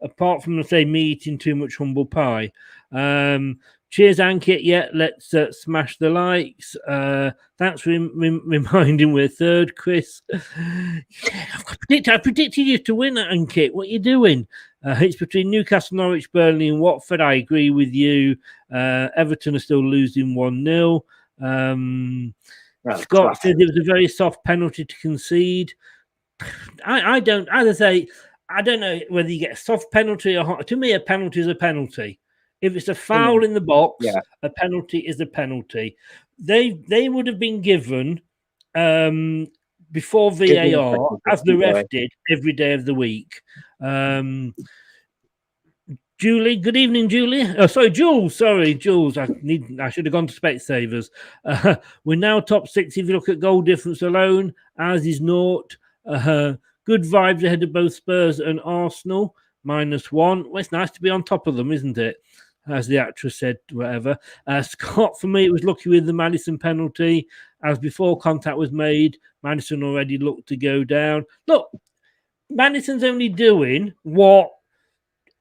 apart from, say, me eating too much humble pie. Cheers, Ankit. Yeah, let's smash the likes. Thanks for reminding we're third, Chris. I predicted you to win, Ankit. What are you doing? It's between Newcastle, Norwich, Burnley and Watford. I agree with you. Everton are still losing 1-0. Scott says it was a very soft penalty to concede. I don't know whether you get a soft penalty or hot. To me, a penalty is a penalty. If it's a foul in the box, a penalty is a penalty. They would have been given before VAR, as the ref did every day of the week. Julie, good evening, Julie. Oh, sorry, Jules. Sorry, Jules. I should have gone to Specsavers. We're now top 6 if you look at goal difference alone. Ours is 0. Good vibes ahead of both Spurs and Arsenal. -1. Well, it's nice to be on top of them, isn't it? As the actress said, whatever. Scott, for me, it was lucky with the Madison penalty. As before contact was made, Madison already looked to go down. Look, Madison's only doing what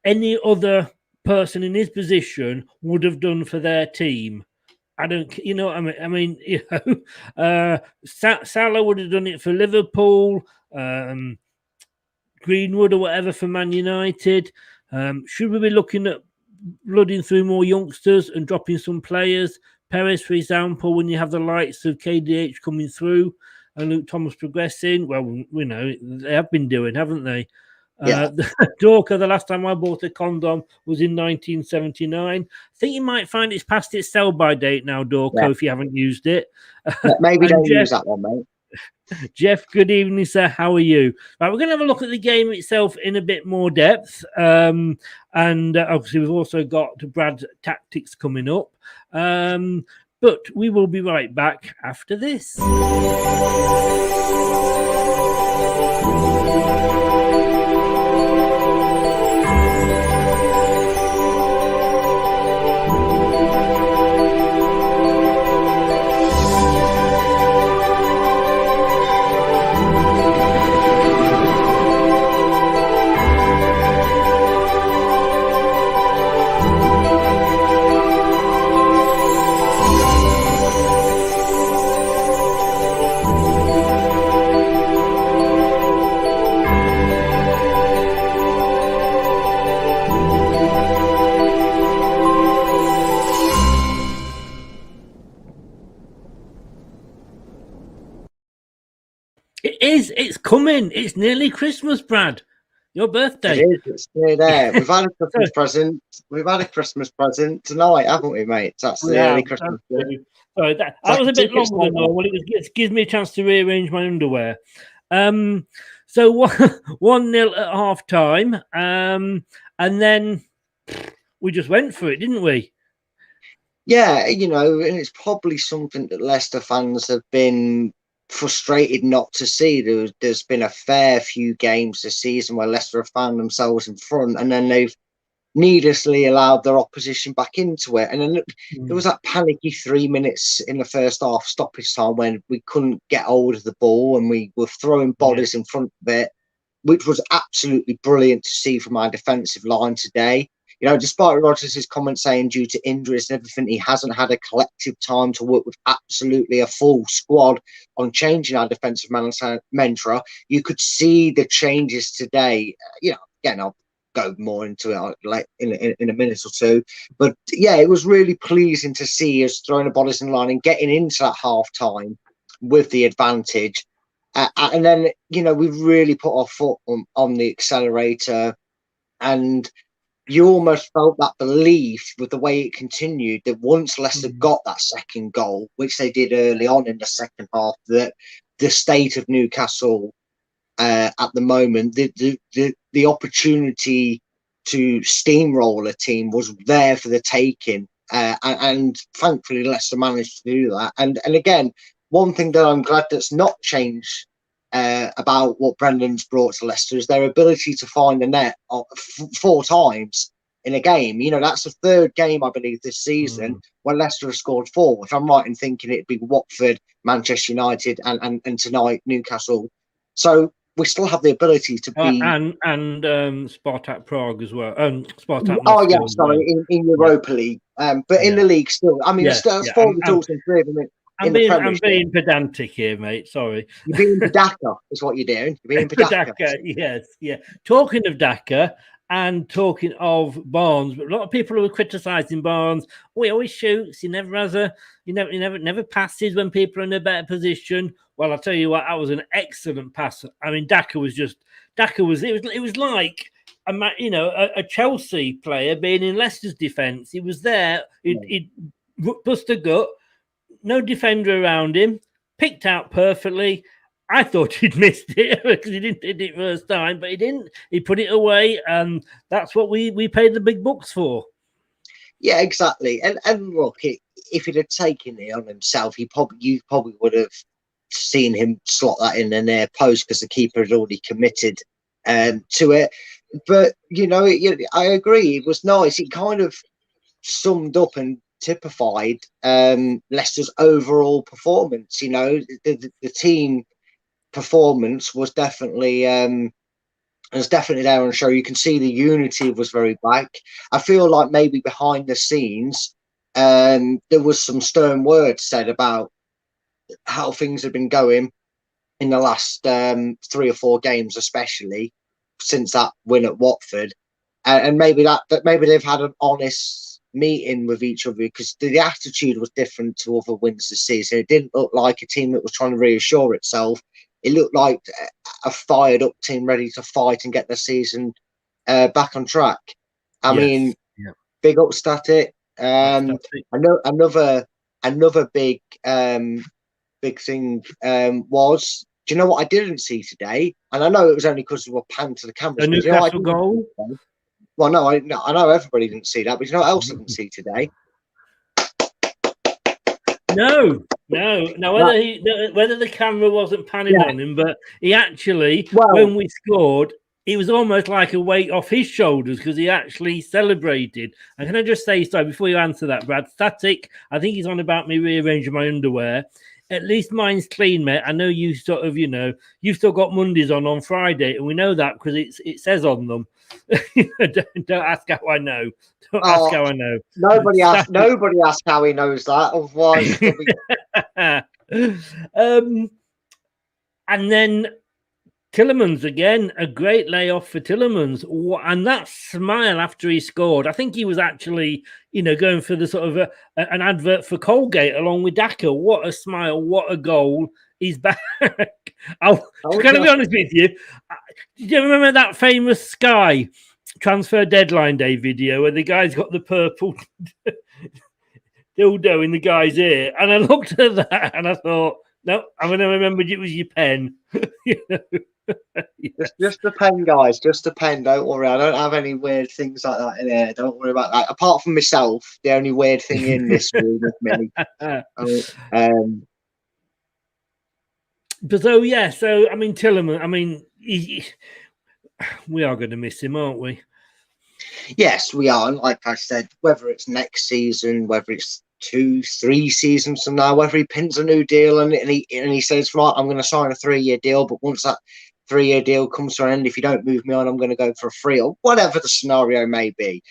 any other person in his position would have done for their team. I don't, you know what I mean? Salah would have done it for Liverpool, Greenwood or whatever for Man United. Should we be looking at blooding through more youngsters and dropping some players? Perez, for example, when you have the likes of KDH coming through and Luke Thomas progressing, well, we know they have been doing, haven't they? Dorker, the last time I bought a condom was in 1979. I think you might find it's past its sell-by date now, Dorker, if you haven't used it. Maybe don't use that one, mate. Jeff, good evening, sir. How are you? Right, we're going to have a look at the game itself in a bit more depth. And obviously, we've also got Brad's tactics coming up. But we will be right back after this. It's coming. It's nearly Christmas, Brad. Your birthday. It is. It's near there. We've had a Christmas present. We've had a Christmas present tonight, haven't we, mate? That's the early Christmas. Sorry, that was a bit longer than normal. It gives me a chance to rearrange my underwear. So 1-0 at half time, and then we just went for it, didn't we? Yeah, and it's probably something that Leicester fans have been frustrated not to see. There's been a fair few games this season where Leicester have found themselves in front, and then they've needlessly allowed their opposition back into it. And then there was that panicky 3 minutes in the first half stoppage time when we couldn't get hold of the ball and we were throwing bodies in front of it, which was absolutely brilliant to see from our defensive line today. Despite Rodgers' comments saying due to injuries and everything, he hasn't had a collective time to work with absolutely a full squad on changing our defensive mantra. You could see the changes today. Again, I'll go more into it like in a minute or two. But yeah, it was really pleasing to see us throwing the bodies in line and getting into that half time with the advantage. And then, we've really put our foot on the accelerator, and you almost felt that belief with the way it continued that once Leicester got that second goal, which they did early on in the second half, that the state of Newcastle at the moment, the opportunity to steamroll a team was there for the taking, and thankfully Leicester managed to do that. And again, one thing that I'm glad that's not changed about what Brendan's brought to Leicester is their ability to find the net 4 times in a game. That's the third game, I believe, this season when Leicester have scored 4. If I'm right in thinking it'd be Watford, Manchester United, and tonight Newcastle. So we still have the ability to be and Spartak Prague as well. Spartak. Oh yeah, sorry, in Europa League, but in the league still. I mean, still 4 results in 3 of them. I'm being pedantic here, mate. Sorry. You're being Pedaka, is what you're doing. You're being Pedaka. Yes, yeah. Talking of Daka and talking of Barnes, but a lot of people who are criticising Barnes. Oh, he always shoots. He never has he never passes when people are in a better position. Well, I'll tell you what, that was an excellent pass. I mean, Daka was like a Chelsea player being in Leicester's defence. He was there. He'd bust a gut. No defender around him, picked out perfectly. I thought he'd missed it because he didn't hit it first time, but he didn't. He put it away, and that's what we paid the big bucks for. Yeah, exactly. And look, if he'd have taken it on himself, you probably would have seen him slot that in the near post because the keeper had already committed to it. But I agree. It was nice. It kind of summed up and typified Leicester's overall performance. The team performance was definitely there on show. You can see the unity was very back. I feel like maybe behind the scenes there was some stern words said about how things have been going in the last 3 or 4 games, especially since that win at Watford, and maybe they've had an honest meeting with each other because the attitude was different to other wins this season. It didn't look like a team that was trying to reassure itself. It looked like a fired up team ready to fight and get the season back on track. I mean, big up Static. I know another big thing was, do you know what I didn't see today? And I know it was only because we were panned to the cameras. A Newcastle goal? Well, no, I know everybody didn't see that, but you know what else I didn't see today? No. Whether the camera wasn't panning on him, but he actually, when we scored, it was almost like a weight off his shoulders because he actually celebrated. And can I just say, sorry, before you answer that, Brad, Static, I think he's on about me rearranging my underwear. At least mine's clean, mate. I know you sort of, you've still got Mondays on Friday, and we know that because it says on them. Don't ask how I know. Don't ask how I know. Nobody asks how he knows that. Otherwise, and then Tillemans again, a great layoff for Tillemans, and that smile after he scored. I think he was actually, going for the sort of an advert for Colgate along with Daka. What a smile! What a goal! He's back. I'll Oh, kind of be yeah. honest with you. Do you remember that famous Sky transfer deadline day video where the guy's got the purple dildo in the guy's ear? And I looked at that and I thought, no, I'm going to remember it was your pen. You know? Just a pen, guys. Just a pen. Don't worry. I don't have any weird things like that in here. Don't worry about that. Apart from myself, the only weird thing in this room with me. But so yeah, so I mean Tillman. I mean, we are going to miss him, aren't we? Yes, we are. And like I said, whether it's next season, whether it's 2-3 seasons from now, whether he pins a new deal and he says, right, I'm going to sign a 3-year deal, but once that 3-year deal comes to an end, if you don't move me on, I'm going to go for a free, or whatever the scenario may be.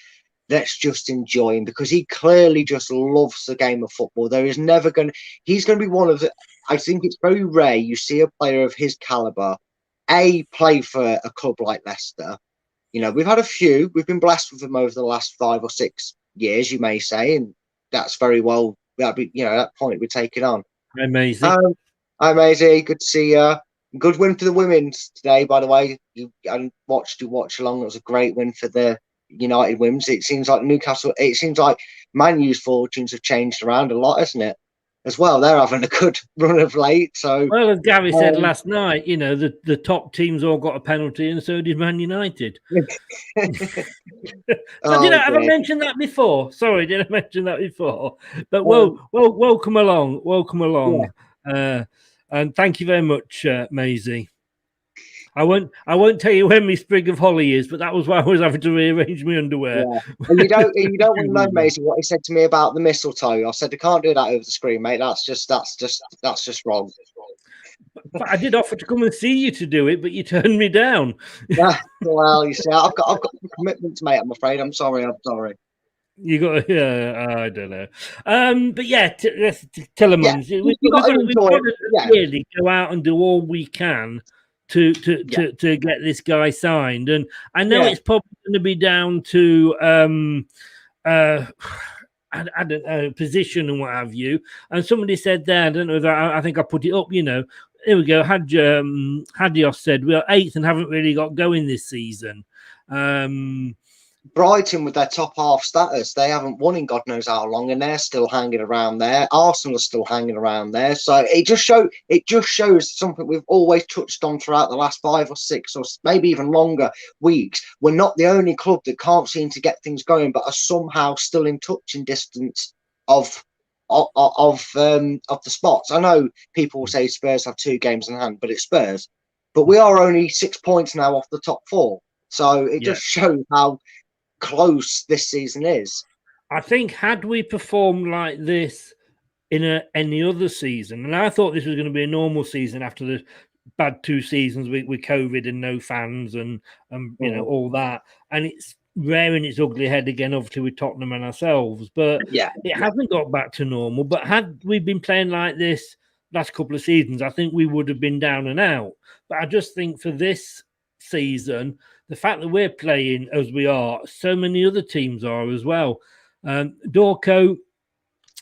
Let's just enjoy him, because he clearly just loves the game of football. There is never going to, he's going to be one of the, I think it's very rare you see a player of his caliber, play for a club like Leicester. You know, we've had a few, we've been blessed with them over the last 5 or 6 years, you may say, and that's very well, that'd be, you know, that point we take it on. Amazing. Hi, Maisie. Good to see you. Good win for the women today, by the way. You watch along. It was a great win for the United women's. It seems like Newcastle, it seems like Man U's fortunes have changed around a lot, hasn't it? As well, they're having a good run of late. So, well, as Gary said last night, you know, the top teams all got a penalty, and so did Man United. Have I mentioned that before? Sorry, did I mention that before? But welcome along, yeah. And thank you very much, Maisie. I won't tell you when my sprig of holly is, but that was why I was having to rearrange my underwear. Yeah. And you don't want to know, Maisie, what he said to me about the mistletoe. I said I can't do that over the screen, mate. That's just wrong. But I did offer to come and see you to do it, but you turned me down. Yeah, well, you see, I've got commitments, mate. I'm afraid. I'm sorry. You got, I don't know. But yeah, Tillemans, yeah, we've got to really go out and do all we can to get this guy signed. And I know it's probably going to be down to I don't know, position and what have you. And somebody said there, I don't know if I think I put it up, you know. Here we go. Hadios said we're 8th and haven't really got going this season. Brighton with their top half status, they haven't won in God knows how long, and they're still hanging around there. Arsenal are still hanging around there. So it just shows something we've always touched on throughout the last 5 or 6 or maybe even longer weeks. We're not the only club that can't seem to get things going, but are somehow still in touching distance of the spots. I know people will say Spurs have 2 games in hand, but it's Spurs. But we are only 6 points now off the top 4. So it just shows how close this season is. I think had we performed like this in any other season, and I thought this was going to be a normal season after the bad 2 seasons with COVID and no fans and you know, all that, and it's rearing its ugly head again, obviously with Tottenham and ourselves, but it hasn't got back to normal. But had we been playing like this last couple of seasons, I think we would have been down and out. But I just think for this season, the fact that we're playing as we are, so many other teams are as well. Dorco,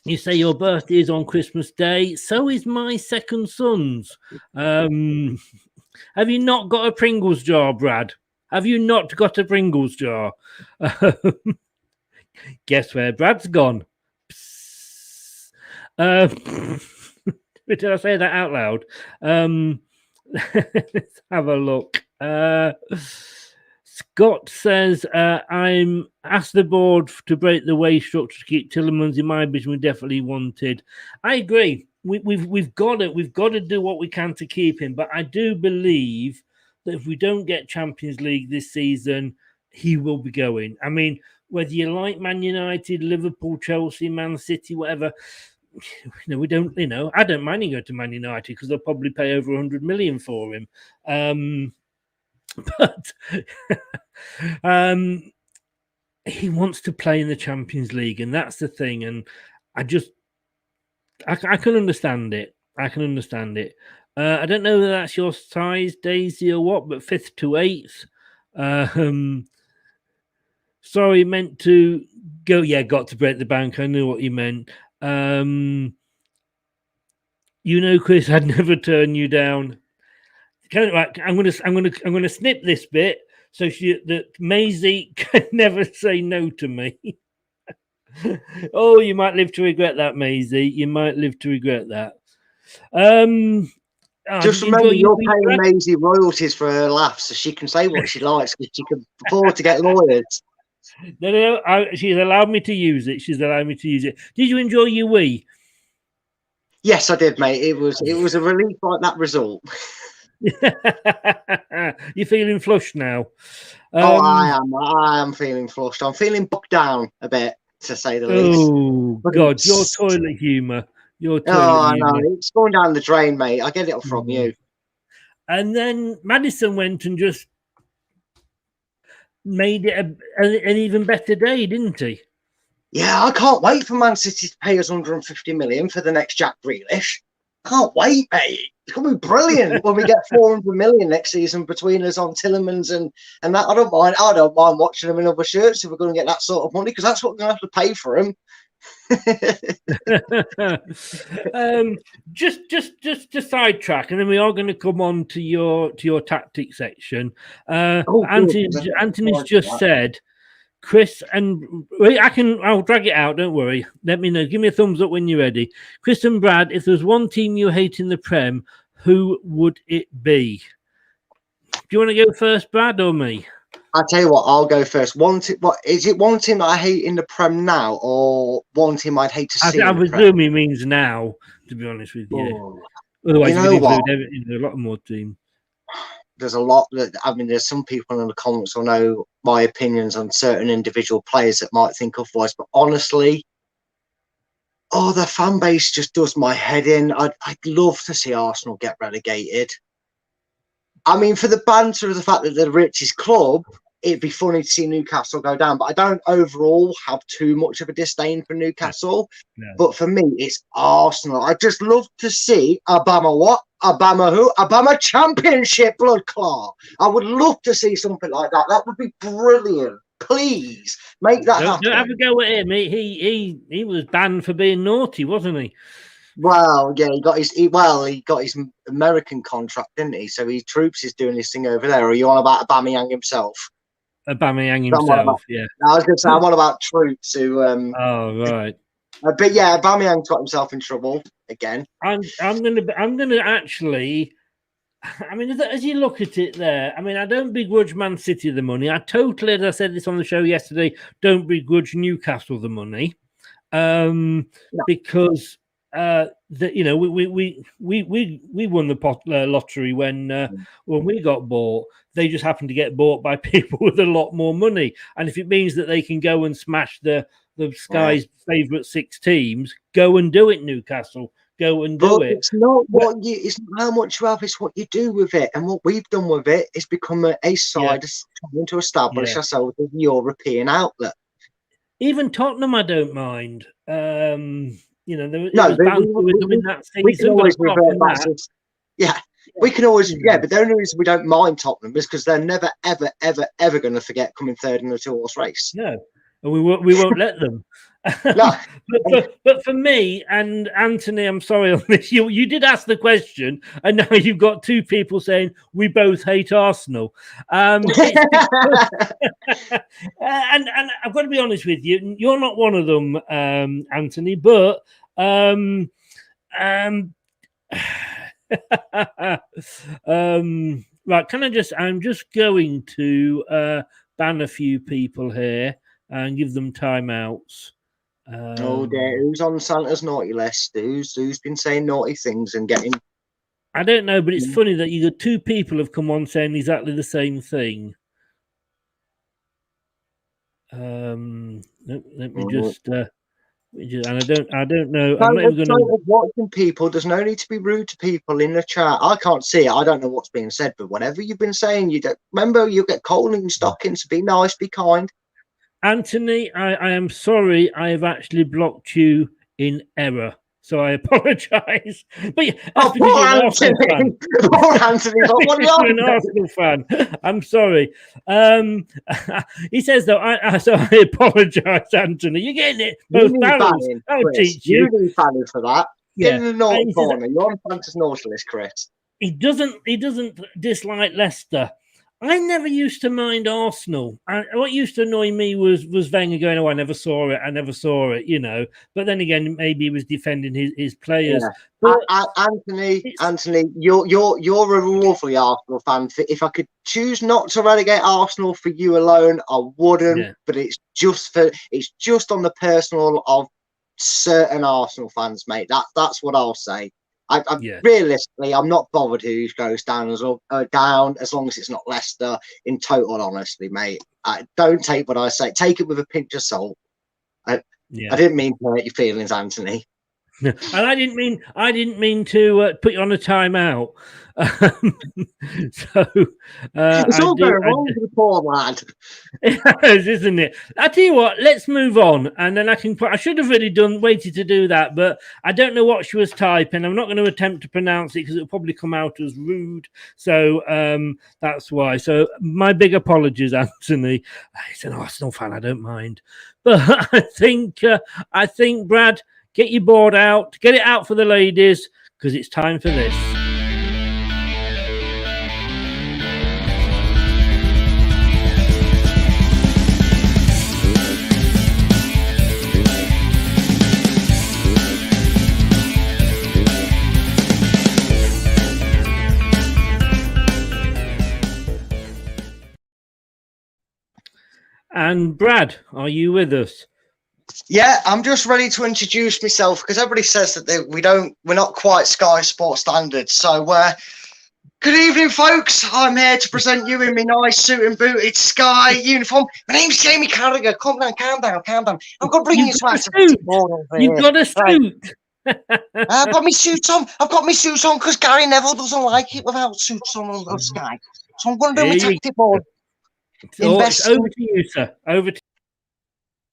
you say your birthday is on Christmas Day. So is my second son's. Have you not got a Pringles jar, Brad? Have you not got a Pringles jar? Guess where Brad's gone? Did I say that out loud? Let's have a look. Scott says, I'm asked the board to break the wage structure to keep Tillemans. In my vision, we definitely wanted. I agree. We've got to do what we can to keep him. But I do believe that if we don't get Champions League this season, he will be going. I mean, whether you like Man United, Liverpool, Chelsea, Man City, whatever, you know, we don't. You know, I don't mind him going to Man United because they'll probably pay over 100 million for him. But he wants to play in the Champions League, and that's the thing. And I can understand it. I can understand it. I don't know whether that's your size, Daisy, or what, but 5th to 8th. Sorry, meant to go. Yeah, got to break the bank. I knew what you meant. You know, Chris, I'd never turn you down. Right, I'm gonna snip this bit so that Maisie can never say no to me. Oh, you might live to regret that, Maisie. You might live to regret that. Just remember, you're paying Maisie royalties for her laugh, so she can say what she likes because she can afford to get lawyers. No. She's allowed me to use it. She's allowed me to use it. Did you enjoy your wee? Yes, I did, mate. It was a relief like that result. You're feeling flushed now. I am feeling flushed. I'm feeling bogged down a bit, to say the least. Oh God, your toilet humour. I know. It's going down the drain, mate. I get it from you. And then Maddison went and just made it an even better day, didn't he? Yeah, I can't wait for Man City to pay us 150 million for the next Jack Grealish. Can't wait, mate. It's going to be brilliant when we get 400 million next season between us on Tillemans and that. I don't mind watching them in other shirts if we're going to get that sort of money, because that's what we're going to have to pay for them. Just to sidetrack, and then we are going to come on to your tactic section. Anthony's just said, Chris, and I'll drag it out, don't worry. Let me know. Give me a thumbs up when you're ready. Chris and Brad, if there's one team you hate in the Prem, who would it be? Do you want to go first, Brad, or me? I'll tell you what, I'll go first. What is it? One team that I hate in the Prem now, or one team I'd hate to see? I presume he means now, to be honest with you. Otherwise, you know a lot more team. There's a lot there's some people in the comments who know my opinions on certain individual players that might think otherwise, but honestly, the fan base just does my head in. I'd love to see Arsenal get relegated. I mean, for the banter of the fact that they're the richest club, it'd be funny to see Newcastle go down, but I don't overall have too much of a disdain for Newcastle. No. But for me, it's Arsenal. I just love to see Obama Championship blood clot. I would love to see something like that. That would be brilliant. Please make that happen. Don't have a go at him. He was banned for being naughty, wasn't he? Well, yeah, he got his American contract, didn't he? So Troops is doing his thing over there. Or are you on about Aubameyang himself? Aubameyang himself, yeah. I was going to say I'm on about Troops who. Oh right. But yeah, Aubameyang got himself in trouble again. I'm gonna actually. I mean, as you look at it there, I mean, I don't begrudge Man City the money. I totally, as I said this on the show yesterday, don't begrudge Newcastle the money, because we won the lottery when we got bought. They just happened to get bought by people with a lot more money, and if it means that they can go and smash the Sky's favourite 6 teams, go and do it, Newcastle. Go and do it. It's not it's not how much you have, it's what you do with it. And what we've done with it is become a side trying to establish ourselves as a European outlet. Even Tottenham, I don't mind. There was banter with them in that season. We can always revert back. We can always, but the only reason we don't mind Tottenham is because they're never, ever, ever, ever going to forget coming third in a 2-horse race. No, and we won't let them. No. but for me and Anthony, I'm sorry on this. You did ask the question, and now you've got 2 people saying we both hate Arsenal. And I've got to be honest with you, you're not one of them, Anthony. But right, can I just? I'm just going to ban a few people here and give them timeouts. Who's on Santa's naughty list? Who's been saying naughty things and getting? I don't know, but it's funny that you got 2 people have come on saying exactly the same thing. Let me just. And I don't know. I'm not even going to watching people. There's no need to be rude to people in the chat. I can't see it. I don't know what's being said, but whatever you've been saying, you don't remember. You get cold in your stockings. Be nice. Be kind. Anthony, I am sorry. I have actually blocked you in error, so I apologise. But poor Anthony. Poor Anthony. What are you an Arsenal fan? I'm sorry. He says though. So I apologise, Anthony. You're getting it both barrels. I'll teach you. You need fanning for that. Get Yeah, in the naughty he says corner. You're on Fantasy Nautilus, Chris. he doesn't dislike Leicester. I never used to mind Arsenal. What used to annoy me was Wenger going, "Oh, I never saw it," you know. But then again, maybe he was defending his players. Yeah. But Anthony, you're a lovely Arsenal fan. If I could choose not to relegate Arsenal for you alone, I wouldn't. Yeah. But it's just on the personal of certain Arsenal fans, mate. That's what I'll say. Realistically, I'm not bothered who goes down as long as it's not Leicester. In total honesty, mate, don't take what I say. Take it with a pinch of salt. I didn't mean to hurt your feelings, Anthony. And I didn't mean to put you on a timeout. It's all very wrong for the poor lad. It is, isn't it? I tell you what, let's move on, and then I should have really waited to do that, but I don't know what she was typing. I'm not going to attempt to pronounce it because it'll probably come out as rude. So that's why. So my big apologies, Anthony. He's an Arsenal fan. I don't mind, but I think Brad, get your board out, get it out for the ladies, because it's time for this. And Brad, are you with us? Yeah, I'm just ready to introduce myself because everybody says that we're not quite Sky Sports standards. So, good evening, folks. I'm here to present you in my nice suit and booted Sky uniform. My name's Jamie Carragher. Calm down. I'm going to bring you some activity board over here. You've got a suit. I've got my suit on. Because Gary Neville doesn't like it without suits on Sky. So I'm going to do my tactic board. It's over to you, sir. Over to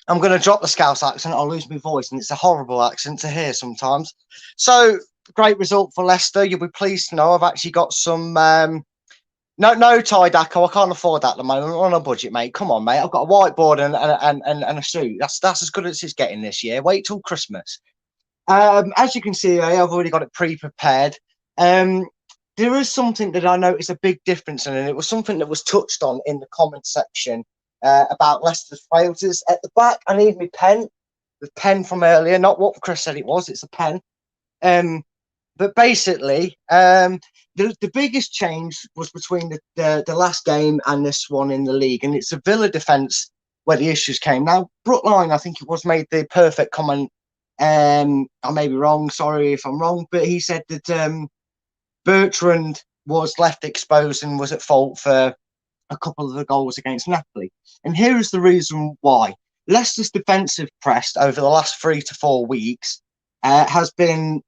I'm going to drop the Scouse accent. I'll lose my voice, and it's a horrible accent to hear sometimes. So, great result for Leicester. You'll be pleased to know I've actually got some... no tie Daco. I can't afford that at the moment. I'm on a budget, mate. Come on, mate. I've got a whiteboard and a suit. That's as good as it's getting this year. Wait till Christmas. As you can see, I've already got it pre-prepared. There is something that I noticed a big difference in, and it was something that was touched on in the comment section about Leicester's frailties. At the back, I need my pen. The pen from earlier, not what Chris said it was. It's a pen. But basically, the biggest change was between the last game and this one in the league, and it's the Villa defence where the issues came. Now, Brookline, I think it was, made the perfect comment. I may be wrong. Sorry if I'm wrong, but he said that Bertrand was left exposed and was at fault for a couple of the goals against Napoli. And here is the reason why. Leicester's defensive press over the last 3 to 4 weeks has been,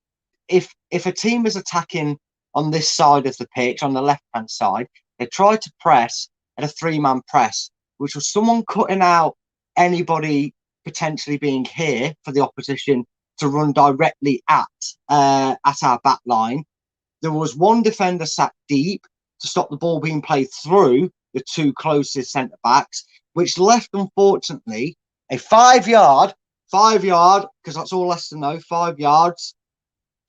if a team is attacking on this side of the pitch, on the left-hand side, they try to press at a 3-man press, which was someone cutting out anybody potentially being here for the opposition to run directly at our back line. There was one defender sat deep to stop the ball being played through the 2 closest centre-backs, which left, unfortunately, a 5 yard, because that's all Leicester know, 5 yards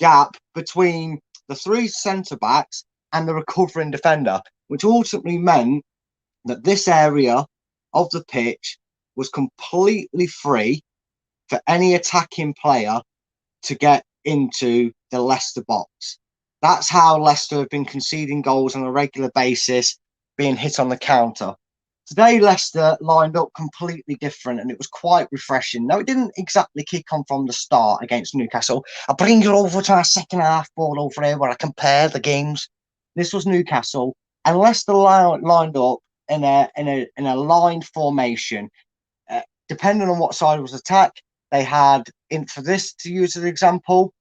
gap between the 3 centre-backs and the recovering defender, which ultimately meant that this area of the pitch was completely free for any attacking player to get into the Leicester box. That's how Leicester have been conceding goals on a regular basis, being hit on the counter. Today, Leicester lined up completely different, and it was quite refreshing. Now, it didn't exactly kick on from the start against Newcastle. I'll bring you over to our second half board over here where I compare the games. This was Newcastle, and Leicester lined up in a lined formation. Depending on what side was attacked, they had, for this to use as an example,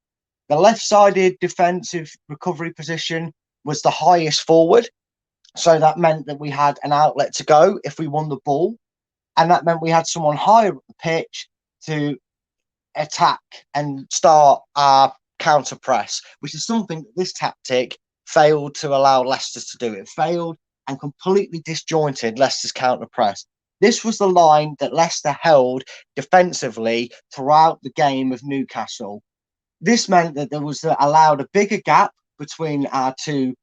the left-sided defensive recovery position was the highest forward. So that meant that we had an outlet to go if we won the ball. And that meant we had someone higher up the pitch to attack and start our counter press, which is something that this tactic failed to allow Leicester to do. It failed and completely disjointed Leicester's counter press. This was the line that Leicester held defensively throughout the game of Newcastle. this meant that there was allowed a bigger gap between our two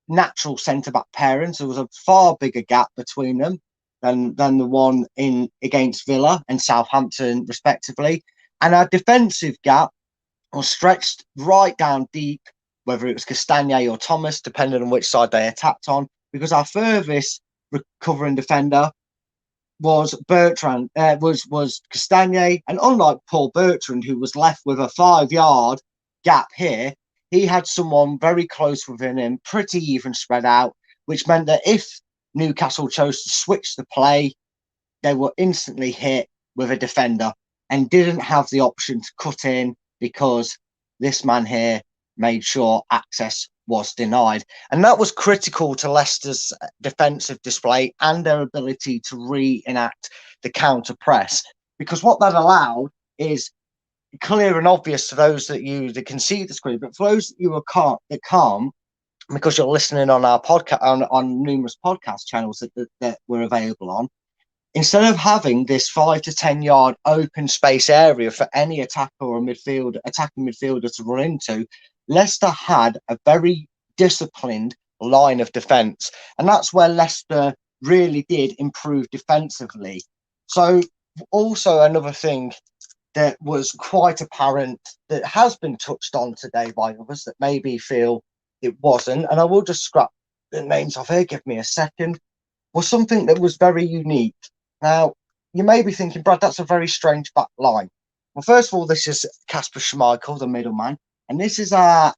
natural centre-back pairings. There was a far bigger gap between them than the one in against Villa and Southampton, respectively. And our defensive gap was stretched right down deep, whether it was Castagne or Thomas, depending on which side they attacked on, because our furthest recovering defender was Bertrand, was Castagne. And unlike Paul Bertrand, who was left with a 5-yard gap here, he had someone very close within him, pretty even spread out, which meant that if Newcastle chose to switch the play, they were instantly hit with a defender and didn't have the option to cut in because this man here made sure access was denied. And that was critical to Leicester's defensive display and their ability to reenact the counter press, because what that allowed is clear and obvious to those that can see the screen, but for those that can't, because you're listening on our podcast on numerous podcast channels that we're available on, instead of having this 5 to 10 yard open space area for any attacker or attacking midfielder to run into, Leicester had a very disciplined line of defence, and that's where Leicester really did improve defensively. So also another thing that was quite apparent that has been touched on today by others that maybe feel it wasn't, and I will just scrap the names off here, give me a second, was something that was very unique. Now, you may be thinking, Brad, that's a very strange back line. Well, first of all, this is Kasper Schmeichel, the middleman, and this is our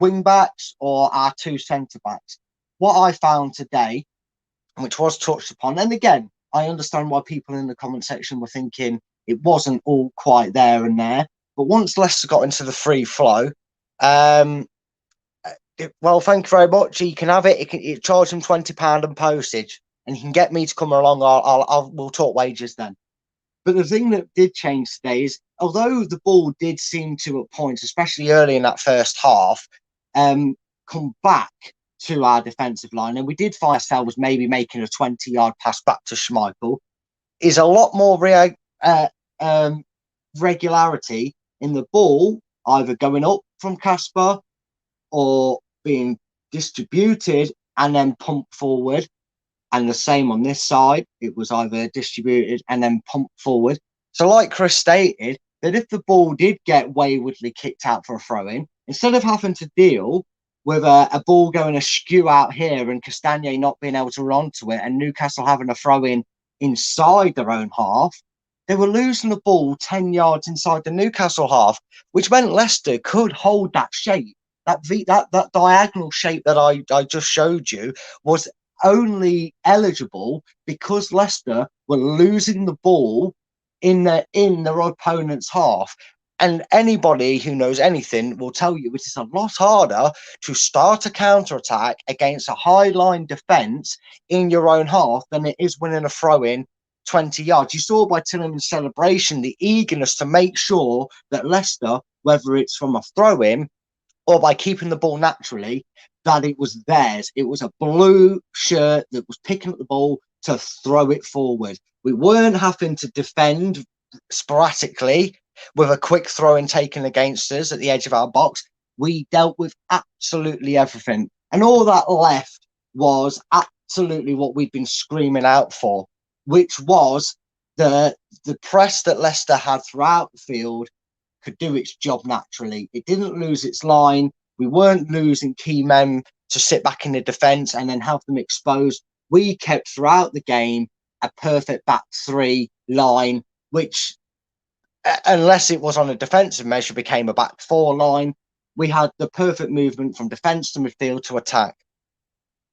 wing backs or our two centre backs. What I found today, which was touched upon, and again, I understand why people in the comment section were thinking it wasn't all quite there and there, but once Leicester got into the free flow, well, thank you very much. He can have it. It charge him £20 and postage, and he can get me to come along. We'll talk wages then. But the thing that did change today is, although the ball did seem to, at points, especially early in that first half, come back to our defensive line, and we did find ourselves maybe making a 20-yard pass back to Schmeichel, is a lot more regularity in the ball, either going up from Kasper or being distributed and then pumped forward. And the same on this side, it was either distributed and then pumped forward. So like Chris stated, that if the ball did get waywardly kicked out for a throw-in, instead of having to deal with a ball going askew out here and Castagne not being able to run onto it and Newcastle having a throw-in inside their own half, they were losing the ball 10 yards inside the Newcastle half, which meant Leicester could hold that shape. That diagonal shape that I just showed you was only eligible because Leicester were losing the ball in their opponent's half. And anybody who knows anything will tell you it is a lot harder to start a counter-attack against a high-line defence in your own half than it is winning a throw-in 20 yards. You saw by Tielemans' celebration the eagerness to make sure that Leicester, whether it's from a throw-in or by keeping the ball naturally, that it was theirs. It was a blue shirt that was picking up the ball to throw it forward. We weren't having to defend sporadically with a quick throw-in taken against us at the edge of our box. We dealt with absolutely everything. And all that left was absolutely what we'd been screaming out for, which was the press that Leicester had throughout the field could do its job naturally. It didn't lose its line. We weren't losing key men to sit back in the defence and then have them exposed. We kept throughout the game a perfect back three line, which, unless it was on a defensive measure, became a back four line. We had the perfect movement from defence to midfield to attack.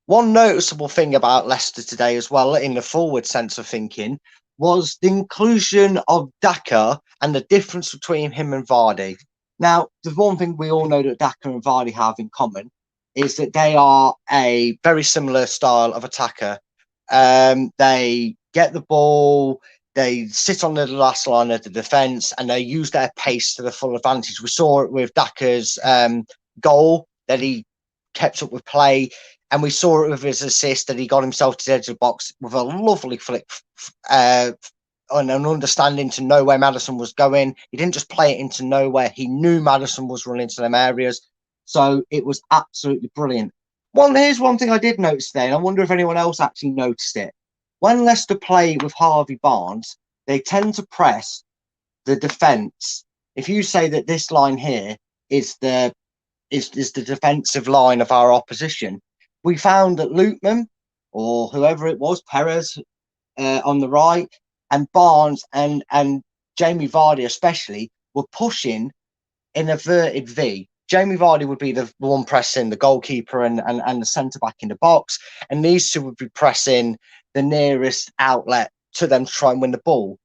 One noticeable thing about Leicester today as well, in the forward sense of thinking, was the inclusion of Daka and the difference between him and Vardy. Now, the one thing we all know that Daka and Vardy have in common is that they are a very similar style of attacker. They get the ball, they sit on the last line of the defence, and they use their pace to the full advantage. We saw it with Daka's goal, that he kept up with play, and we saw it with his assist, that he got himself to the edge of the box with a lovely flick an understanding to know where Maddison was going. He didn't just play it into nowhere. He knew Maddison was running to them areas. So it was absolutely brilliant. Here's one thing I did notice today, and I wonder if anyone else actually noticed it. When Leicester play with Harvey Barnes, they tend to press the defence. If you say that this line here is the defensive line of our opposition, we found that Lootman or whoever it was, Perez on the right, and Barnes and Jamie Vardy especially were pushing in a verted V. Jamie Vardy would be the one pressing the goalkeeper and the centre back in the box, and these two would be pressing the nearest outlet to them to try and win the ball.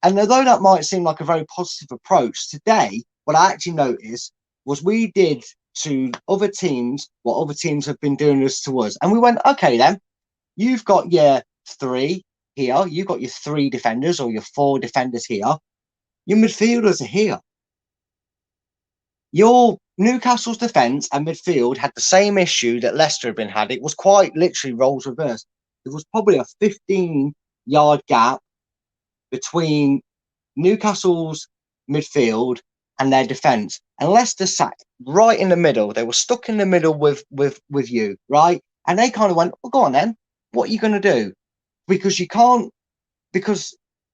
And although that might seem like a very positive approach, today what I actually noticed was we did to other teams what other teams have been doing this to us. And we went, okay, then you've got your 3 here, you've got your 3 defenders or your 4 defenders here, your midfielders are here. Your Newcastle's defence and midfield had the same issue that Leicester had been had. It was quite literally roles reversed. There was probably a 15-yard gap between Newcastle's midfield and their defence. And Leicester sat right in the middle. They were stuck in the middle with you, right? And they kind of went, well, go on then. What are you going to do? Because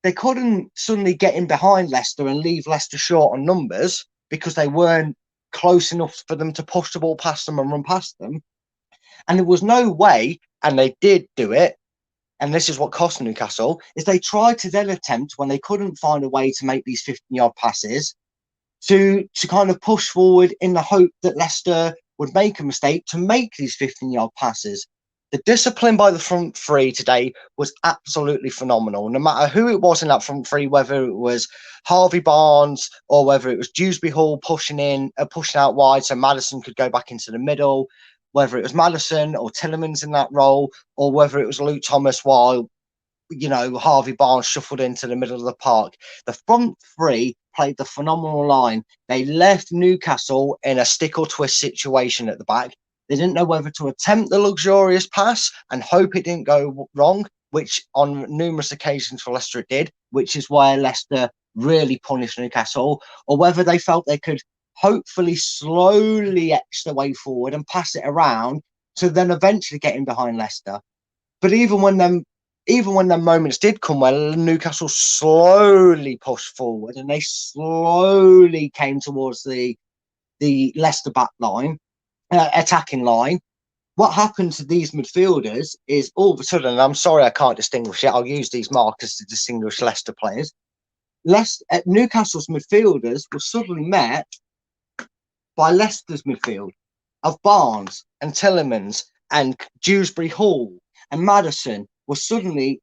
they couldn't suddenly get in behind Leicester and leave Leicester short on numbers because they weren't close enough for them to push the ball past them and run past them. And there was no way, and they did do it, and this is what cost Newcastle, is they tried to then attempt, when they couldn't find a way to make these 15-yard passes, to kind of push forward in the hope that Leicester would make a mistake to make these 15-yard passes. The discipline by the front three today was absolutely phenomenal. No matter who it was in that front three, whether it was Harvey Barnes or whether it was Dewsbury Hall pushing out wide so Maddison could go back into the middle, whether it was Maddison or Tillemans in that role, or whether it was Luke Thomas while, Harvey Barnes shuffled into the middle of the park. The front three played the phenomenal line. They left Newcastle in a stick or twist situation at the back. They didn't know whether to attempt the luxurious pass and hope it didn't go wrong, which on numerous occasions for Leicester it did, which is why Leicester really punished Newcastle, or whether they felt they could hopefully slowly etch their way forward and pass it around to then eventually get in behind Leicester. But even when them moments did come where Newcastle slowly pushed forward and they slowly came towards the Leicester back line, attacking line, what happened to these midfielders is all of a sudden, and I'm sorry I can't distinguish it, I'll use these markers to distinguish Leicester players. Newcastle's midfielders were suddenly met by Leicester's midfield of Barnes and Tillemans and Dewsbury Hall and Maddison. Were suddenly,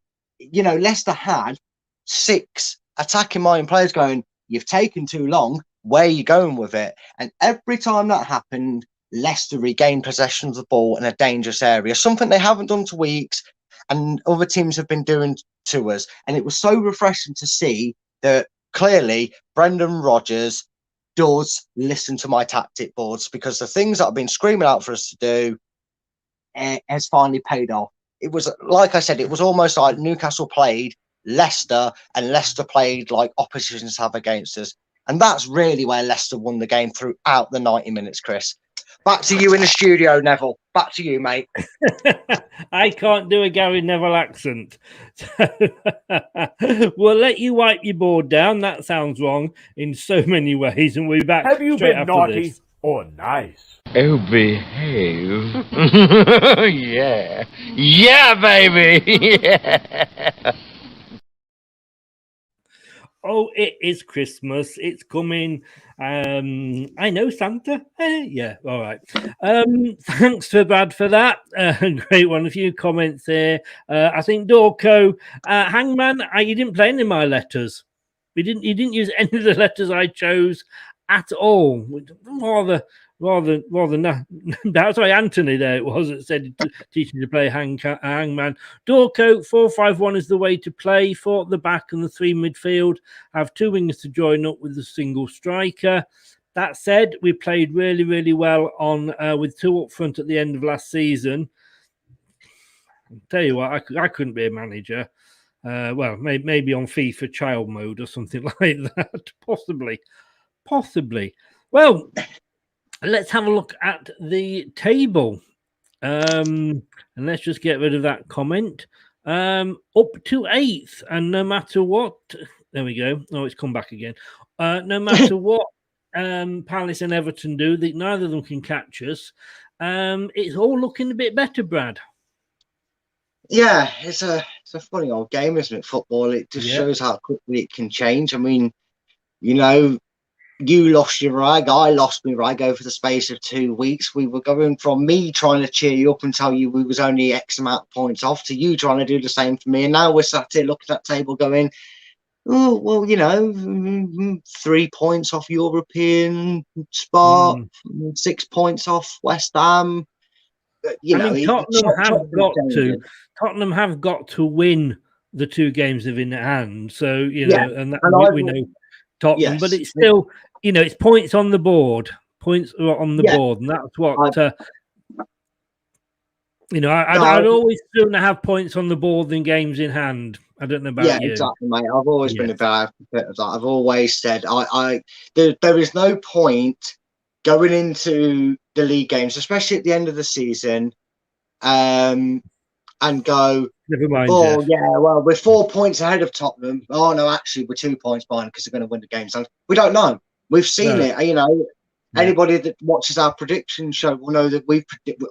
Leicester had 6 attacking minded players going, you've taken too long, where are you going with it? And every time that happened, Leicester regained possession of the ball in a dangerous area, something they haven't done for weeks and other teams have been doing to us. And it was so refreshing to see that clearly Brendan Rodgers does listen to my tactic boards, because the things that I've been screaming out for us to do has finally paid off. It was, like I said, it was almost like Newcastle played Leicester and Leicester played like oppositions have against us. And that's really where Leicester won the game throughout the 90 minutes, Chris. Back to you in the studio, Neville. Back to you, mate. I can't do a Gary Neville accent. We'll let you wipe your board down. That sounds wrong in so many ways. And we'll be back Have you straight been after naughty this. or nice? Oh, behave. Yeah. Yeah, baby. Yeah. Oh, it is Christmas. It's coming. I know Santa. Yeah, all right. Thanks to Brad for that. Great one. A few comments here. I think Dorco, Hangman, you didn't play any of my letters. You didn't use any of the letters I chose at all. Rather sorry, Anthony there it was that said teaching to play hangman. Dorco 4-5-1 is the way to play. 4 at the back and the 3 midfield. Have 2 wingers to join up with a single striker. That said, we played really, really well on with 2 up front at the end of last season. I'll tell you what, I couldn't be a manager. Well, maybe on FIFA child mode or something like that. Possibly. Well, let's have a look at the table. And let's just get rid of that comment. Up to 8th, and no matter what, there we go. Oh, it's come back again. No matter what Palace and Everton do, neither of them can catch us. It's all looking a bit better, Brad. Yeah, it's a funny old game, isn't it? Football. It just shows how quickly it can change. I mean, you know, you lost your rag, I lost my rag over the space of 2 weeks. We were going from me trying to cheer you up and tell you we was only X amount of points off to you trying to do the same for me. And now we're sat here looking at that table going, oh, well, 3 points off European spot, 6 points off West Ham. Tottenham have got to win the 2 games they've in hand. So, we know Tottenham, but it's still, it's points on the board. Points are on the board, and that's what I'd always sooner have points on the board than games in hand. I don't know about you. Yeah, exactly, mate. I've always been a bit of that. I've always said there is no point going into the league games, especially at the end of the season, and go, never mind. Oh, yeah, well, we're 4 points ahead of Tottenham. Oh, no, actually, we're 2 points behind because they're going to win the games. We don't know. We've seen it, Anybody that watches our prediction show will know that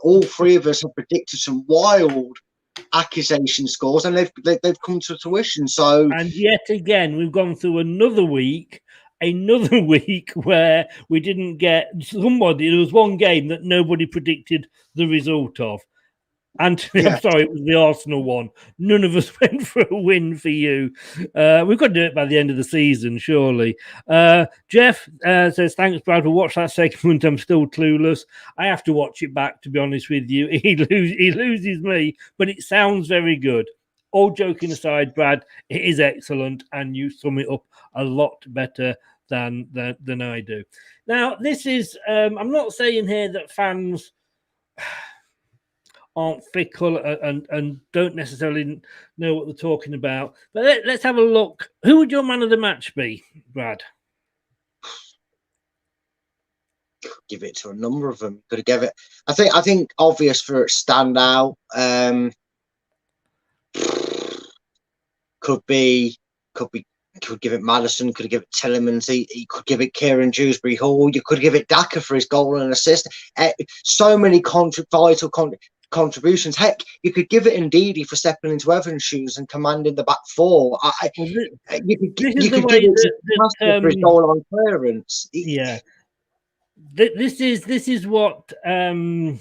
all 3 of us have predicted some wild accusation scores, and they've come to fruition. So, and yet again, we've gone through another week where we didn't get somebody. There was one game that nobody predicted the result of. Anthony, I'm sorry, it was the Arsenal one. None of us went for a win for you. We've got to do it by the end of the season, surely. Jeff says, thanks, Brad, for watch that segment. I'm still clueless. I have to watch it back, to be honest with you. He loses me, but it sounds very good. All joking aside, Brad, it is excellent, and you sum it up a lot better than I do. Now, this is, I'm not saying here that fans aren't fickle and don't necessarily know what they're talking about. But let's have a look. Who would your man of the match be, Brad? Give it to a number of them. Could have give it. I think obvious for it stand out. Could give it Maddison. Could give it Tielemans. He could give it Kieran Dewsbury Hall. You could give it Daka for his goal and assist. So many vital contributions. Heck, you could give it Ndidi for stepping into Evans' shoes and commanding the back 4. You could give it for his goal on clearance. Yeah, this is what oh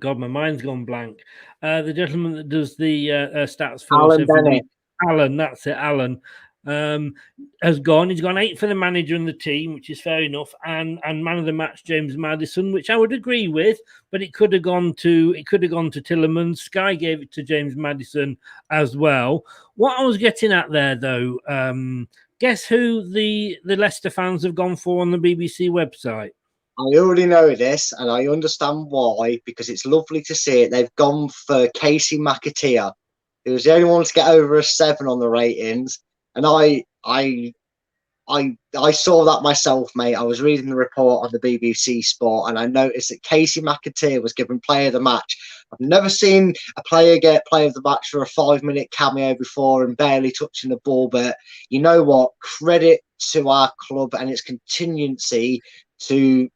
God, my mind's gone blank. The gentleman that does the stats for Alan Bennett. Alan, that's it. Alan has gone. He's gone 8 for the manager and the team, which is fair enough. And man of the match, James Maddison, which I would agree with. But it could have gone to Tielemans. Sky gave it to James Maddison as well. What I was getting at there, though, guess who the Leicester fans have gone for on the BBC website? I already know this, and I understand why, because it's lovely to see it. They've gone for Casey McAteer, who was the only one to get over a 7 on the ratings. And I saw that myself, mate. I was reading the report on the BBC Sport, and I noticed that Casey McAteer was given player of the match. I've never seen a player get player of the match for a 5-minute cameo before and barely touching the ball. But you know what? Credit to our club and its contingency to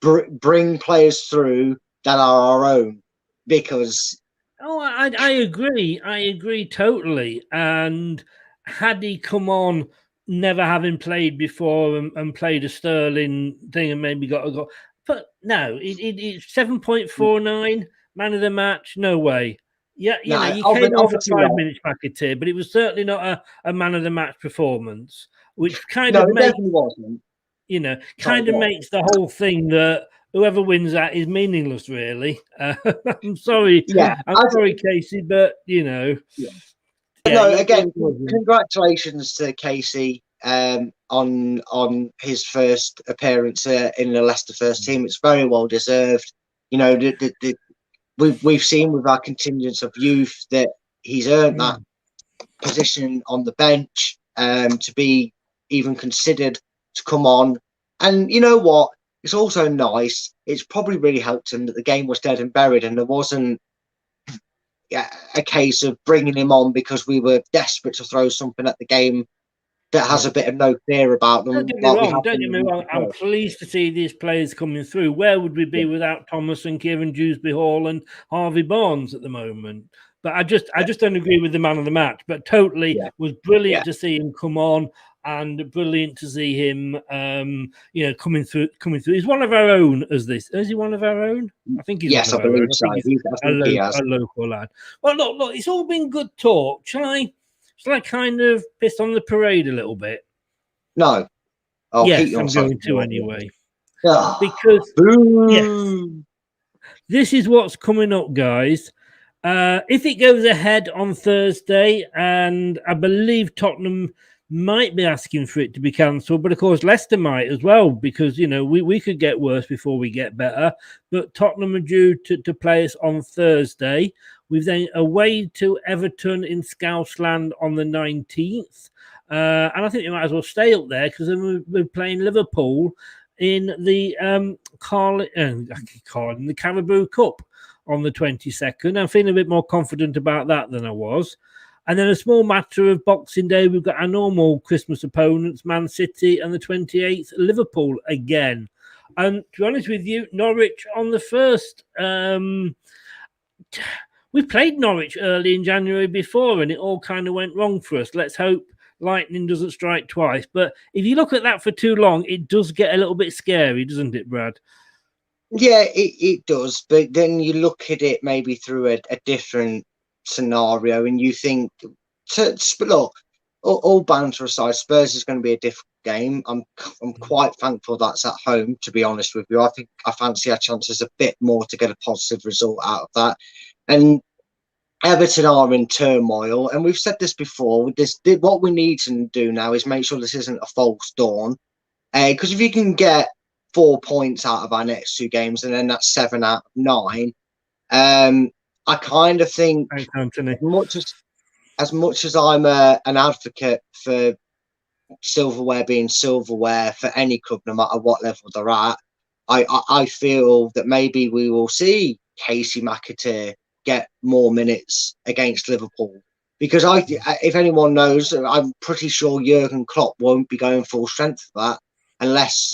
bring players through that are our own, because I agree totally. And had he come on never having played before and played a Sterling thing and maybe got a goal, but no, it's 7.49 man of the match. No way. Yeah, you came on for 5 minutes, McAteer, but it was certainly not a man of the match performance, which kind of makes makes the whole thing that whoever wins that is meaningless, really. I'm sorry. Yeah, I'm sorry, Casey, but Yeah. No, again, congratulations to Casey on his first appearance in the Leicester first team. It's very well deserved. We've seen with our contingents of youth that he's earned that position on the bench to be even considered to come on. And you know what? It's also nice. It's probably really helped him that the game was dead and buried, and there wasn't a case of bringing him on because we were desperate to throw something at the game that has a bit of no fear about them. Don't get me wrong. I'm pleased to see these players coming through. Where would we be without Thomas and Kieran Dewsbury Hall and Harvey Barnes at the moment? But I just don't agree with the man of the match. But totally was brilliant to see him come on, and brilliant to see him, coming through. He's one of our own. Is he one of our own? I think he's. Yes, I believe so. He's a local lad. Well, look, it's all been good talk. Shall I kind of piss on the parade a little bit? No. Yes, I'm going to anyway. Because this is what's coming up, guys. If it goes ahead on Thursday, and I believe Tottenham might be asking for it to be cancelled, but of course Leicester might as well, because we could get worse before we get better. But Tottenham are due to play us on Thursday. We've then away to Everton in Scousland on the 19th. And I think we might as well stay up there, because then we're playing Liverpool in the the Carabao Cup on the 22nd. I'm feeling a bit more confident about that than I was. And then a small matter of Boxing Day, we've got our normal Christmas opponents, Man City, and the 28th, Liverpool again. And to be honest with you, Norwich on the 1st. We played Norwich early in January before, and it all kind of went wrong for us. Let's hope lightning doesn't strike twice. But if you look at that for too long, it does get a little bit scary, doesn't it, Brad? Yeah, it does. But then you look at it maybe through a different scenario, and you think, look, all banter aside, Spurs is going to be a difficult game. I'm quite thankful that's at home, to be honest with you. I fancy our chances a bit more to get a positive result out of that. And Everton are in turmoil, and we've said this before. What we need to do now is make sure this isn't a false dawn, because if you can get 4 points out of our next 2 games, and then that's 7 out of 9, I kind of think, as much as I'm an advocate for silverware being silverware for any club, no matter what level they're at, I feel that maybe we will see Casey McAteer get more minutes against Liverpool, because if anyone knows, I'm pretty sure Jurgen Klopp won't be going full strength for that unless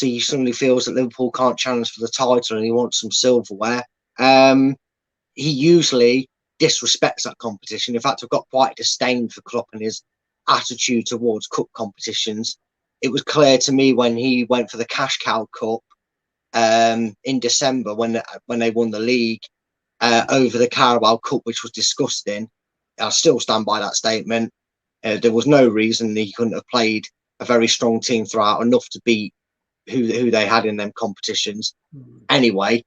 he suddenly feels that Liverpool can't challenge for the title and he wants some silverware. He usually disrespects that competition. In fact, I've got quite a disdain for Klopp and his attitude towards cup competitions. It was clear to me when he went for the Cash Cow Cup in December when they won the league over the Carabao Cup, which was disgusting. I still stand by that statement. There was no reason he couldn't have played a very strong team throughout, enough to beat who they had in them competitions anyway.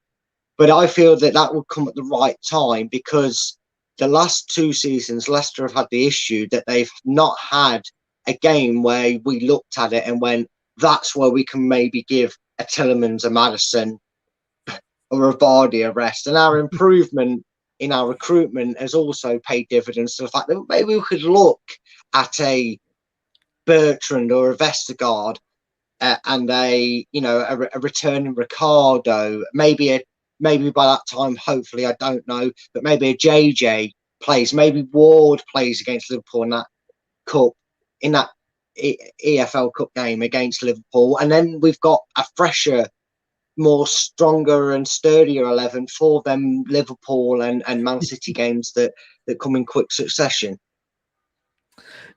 But I feel that would come at the right time, because the last 2 seasons Leicester have had the issue that they've not had a game where we looked at it and went, that's where we can maybe give a Tillemans, a Maddison, or a Vardy a rest. And our improvement in our recruitment has also paid dividends to the fact that maybe we could look at a Bertrand or a Vestergaard and a returning Ricardo, maybe by that time, hopefully, I don't know, but maybe a JJ plays, maybe Ward plays against Liverpool in that cup, in that EFL Cup game against Liverpool, and then we've got a fresher, more stronger and sturdier 11 for them Liverpool and Man City games that come in quick succession.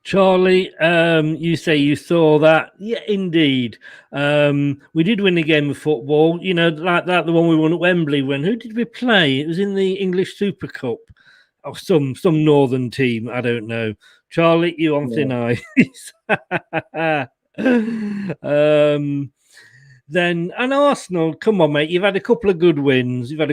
Charlie, you say you saw that. Yeah, indeed. We did win a game of football, like that, the one we won at Wembley. Who did we play? It was in the English Super Cup. Oh, some northern team, I don't know. Charlie, you on thin ice. Then, and Arsenal, come on, mate. You've had a couple of good wins. You'll all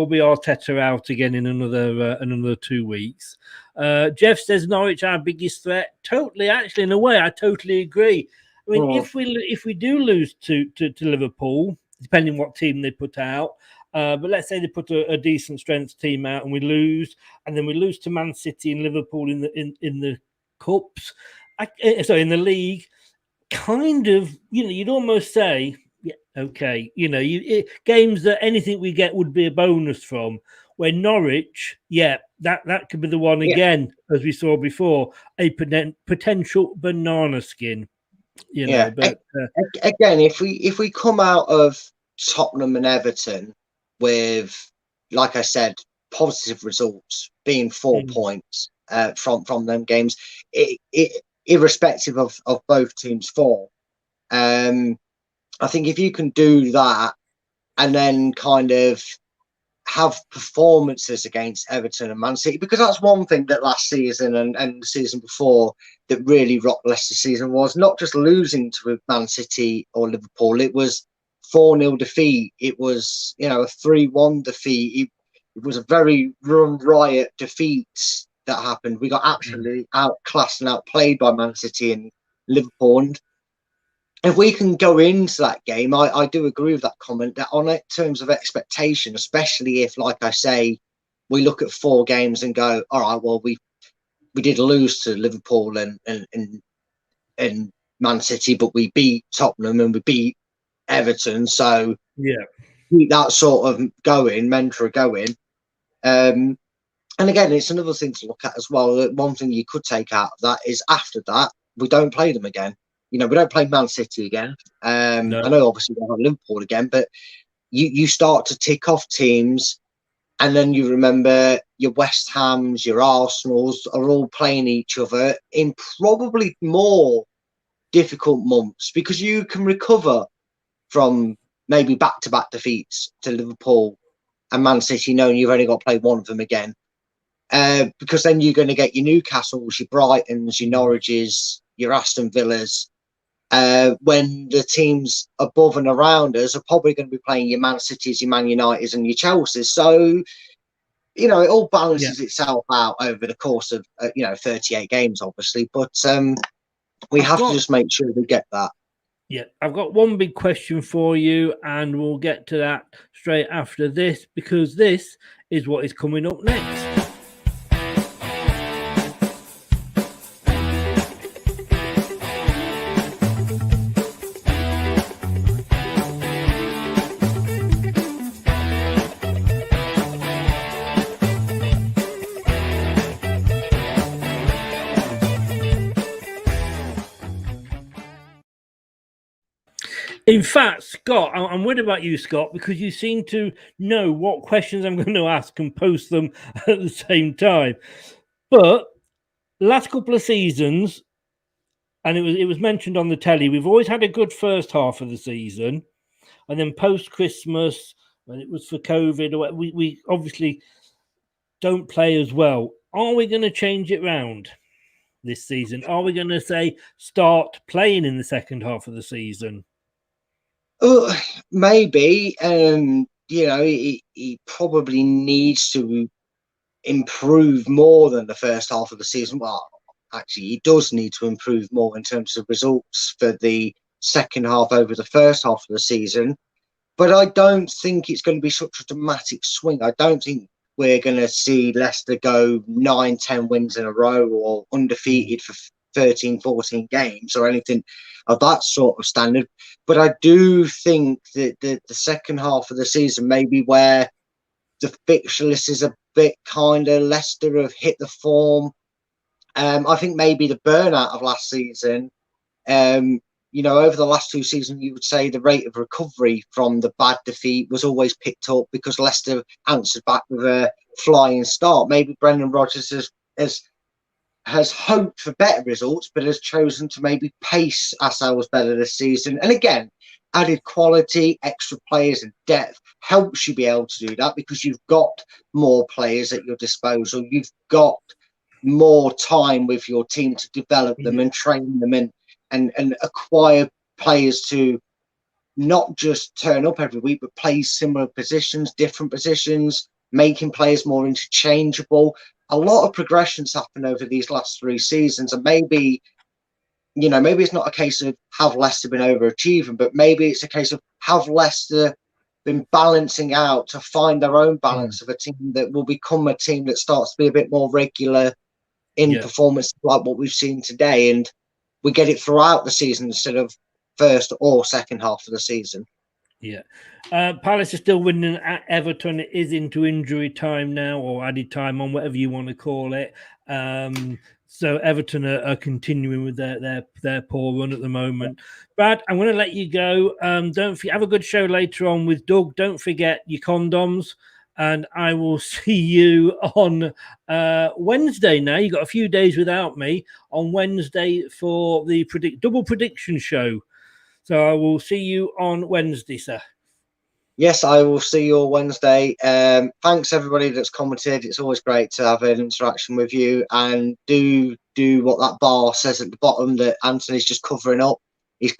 be Arteta out again in another 2 weeks. Jeff says Norwich our biggest threat. Totally, actually, in a way, I totally agree. I mean, if we do lose to Liverpool, depending what team they put out, But let's say they put a decent strength team out and we lose, and then we lose to Man City and Liverpool in the cups. In the league. Kind of, you'd almost say, yeah, okay, games that anything we get would be a bonus from. Where Norwich, that could be the one again, as we saw before, a potential banana skin. But again, if we come out of Tottenham and Everton with, like I said, positive results, being 4 points from them games, irrespective of both teams' form, I think if you can do that and then kind of have performances against Everton and Man City, because that's one thing that last season and the season before that really rocked Leicester season was not just losing to Man City or Liverpool. It was 4-0 defeat. It was, a 3-1 defeat. It was a very run riot defeat that happened. We got absolutely outclassed and outplayed by Man City and Liverpool. And if we can go into that game, I do agree with that comment that on it, terms of expectation, especially if, like I say, we look at 4 games and go, all right, well, we did lose to Liverpool and Man City, but we beat Tottenham and we beat Everton. So keep that sort of going, mantra going. And again, it's another thing to look at as well. One thing you could take out of that is after that, we don't play them again. We don't play Man City again. No. I know obviously we'll have Liverpool again, but you start to tick off teams, and then you remember your West Hams, your Arsenals are all playing each other in probably more difficult months, because you can recover from maybe back-to-back defeats to Liverpool and Man City, knowing you've only got to play one of them again. Because then you're going to get your Newcastles, your Brightons, your Norwiches, your Aston Villas, when the teams above and around us are probably going to be playing your Man Cities, your Man Uniteds and your Chelseas. So, it all balances itself out over the course of, 38 games, obviously. But we have to just make sure we get that. Yeah, I've got one big question for you, and we'll get to that straight after this, because this is what is coming up next. In fact, Scott, I'm worried about you, Scott, because you seem to know what questions I'm going to ask and post them at the same time. But last couple of seasons, and it was mentioned on the telly, we've always had a good first half of the season, and then post-Christmas, when it was for COVID, we obviously don't play as well. Are we going to change it round this season? Are we going to say start playing in the second half of the season? Maybe. He probably needs to improve more than the first half of the season. Well, actually, he does need to improve more in terms of results for the second half over the first half of the season. But I don't think it's going to be such a dramatic swing. I don't think we're going to see Leicester go 9-10 wins in a row or undefeated for 13, 14 games or anything of that sort of standard. But I do think that the second half of the season, maybe where the fixture list is a bit kind of Leicester have hit the form. I think maybe the burnout of last season, over the last 2 seasons, you would say the rate of recovery from the bad defeat was always picked up because Leicester answered back with a flying start. Maybe Brendan Rodgers has hoped for better results, but has chosen to maybe pace ourselves better this season. And again, added quality, extra players and depth helps you be able to do that, because you've got more players at your disposal. You've got more time with your team to develop them and train them and acquire players to not just turn up every week, but play similar positions, different positions, making players more interchangeable. A lot of progressions happened over these last 3 seasons, and maybe it's not a case of have Leicester been overachieving, but maybe it's a case of have Leicester been balancing out to find their own balance of a team that will become a team that starts to be a bit more regular in performance, like what we've seen today, and we get it throughout the season instead of first or second half of the season. Yeah. Palace is still winning at Everton. It is into injury time now, or added time on, whatever you want to call it. So Everton are continuing with their poor run at the moment. Brad, I'm going to let you go. Don't forget, have a good show later on with Doug. Don't forget your condoms. And I will see you on Wednesday now. You got a few days without me on Wednesday for the double prediction show. So I will see you on Wednesday, sir. Yes, I will see you all Wednesday. Thanks everybody that's commented. It's always great to have an interaction with you, and do what that bar says at the bottom that Anthony's just covering up. He's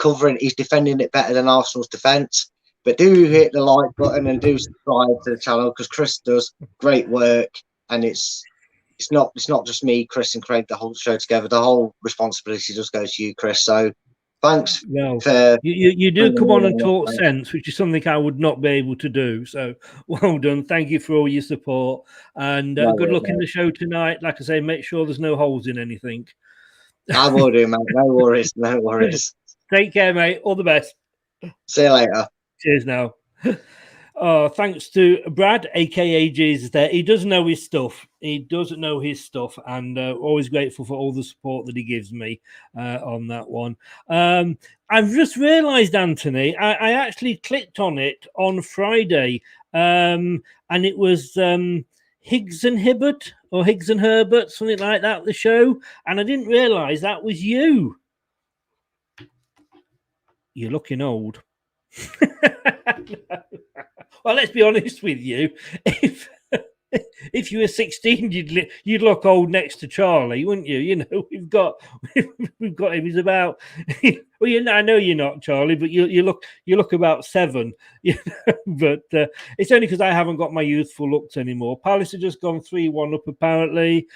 defending it better than Arsenal's defence. But do hit the like button and do subscribe to the channel, because Chris does great work, and it's not just me, Chris, and Craig, the whole show together. The whole responsibility does go to you, Chris. So thanks. Well, for you do come on and talk sense, which is something I would not be able to do. So well done. Thank you for all your support, and good luck in the show tonight. Like I say, make sure there's no holes in anything. I will do, mate. No worries. No worries. Take care, mate. All the best. See you later. Cheers now. Thanks to Brad, aka Jesus there. He does know his stuff. He does know his stuff, and always grateful for all the support that he gives me on that one. I've just realised, Anthony, I actually clicked on it on Friday, and it was Higgs and Hibbert, or Higgs and Herbert, something like that, the show, and I didn't realise that was you. You're looking old. Well, let's be honest with you. If you were 16, you'd look old next to Charlie, wouldn't you? You know, we've got him. He's about well, I know you're not Charlie, but you look about 7. You know? But it's only because I haven't got my youthful looks anymore. Palace have just gone 3-1 up apparently.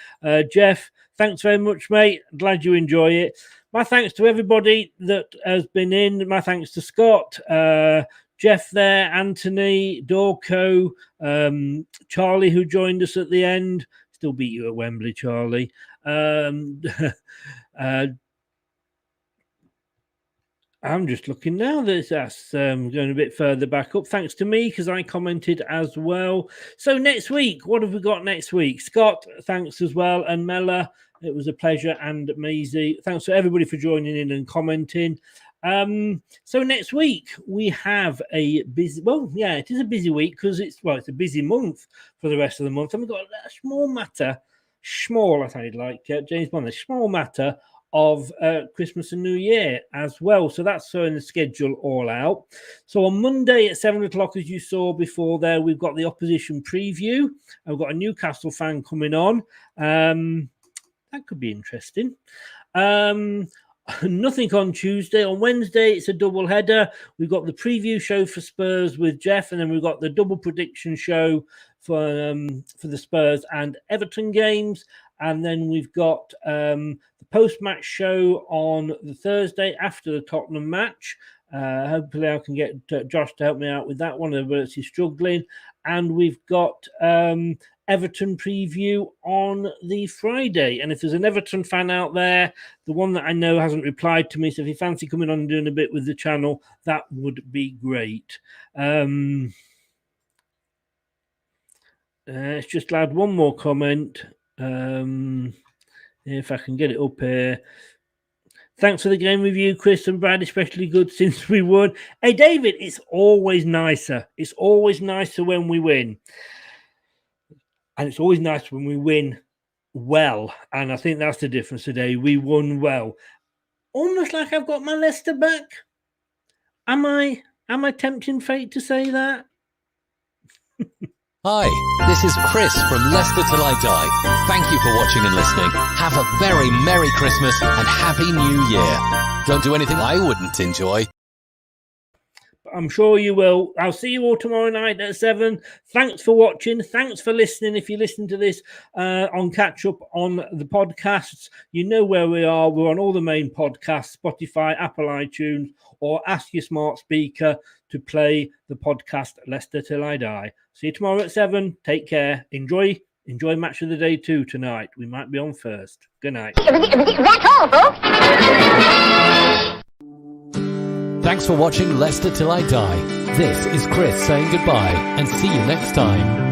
Jeff, thanks very much, mate. Glad you enjoy it. My thanks to everybody that has been in. My thanks to Scott, Jeff there, Anthony, Dorco, Charlie, who joined us at the end. Still beat you at Wembley, Charlie. I'm just looking now. That's going a bit further back up. Thanks to me, because I commented as well. So next week, what have we got next week? Scott, thanks as well. And Mella, it was a pleasure, and Maisie. Thanks to everybody for joining in and commenting. So next week we have a busy, well, yeah, it is a busy week because it's a busy month for the rest of the month. And we've got a small matter, I think like James Bond, a small matter of Christmas and New Year as well. So that's in the schedule all out. So on Monday at 7 o'clock, as you saw before there, we've got the opposition preview. I've got a Newcastle fan coming on. That could be interesting. Nothing on Tuesday. On Wednesday, it's a double header. We've got the preview show for Spurs with Jeff, and then we've got the double prediction show for the Spurs and Everton games. And then we've got the post-match show on the Thursday after the Tottenham match. Hopefully I can get Josh to help me out with that one, but he's struggling. And we've got Everton preview on the Friday. And if there's an Everton fan out there, the one that I know hasn't replied to me, so if you fancy coming on and doing a bit with the channel, that would be great. Let's just add one more comment. If I can get it up here. Thanks for the game review, Chris and Brad, especially good since we won. Hey, David, it's always nicer. It's always nicer when we win. And it's always nice when we win well. And I think that's the difference today. We won well. Almost like I've got my Leicester back. Am I tempting fate to say that? Hi, this is Chris from Leicester Till I Die. Thank you for watching and listening. Have a very Merry Christmas and Happy New Year. Don't do anything I wouldn't enjoy. I'm sure you will. I'll see you all tomorrow night at 7. Thanks for watching. Thanks for listening. If you listen to this on catch up on the podcasts, you know where we are. We're on all the main podcasts, Spotify, Apple iTunes, or ask your smart speaker to play the podcast Leicester Till I Die. See you tomorrow at 7. Take care. Enjoy match of the day 2 tonight. We might be on first. Good night. That's all, folks. Thanks for watching Leicester Till I Die. This is Chris saying goodbye and see you next time.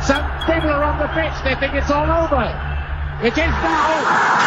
Some people are on the pitch, they think it's all over. It is now.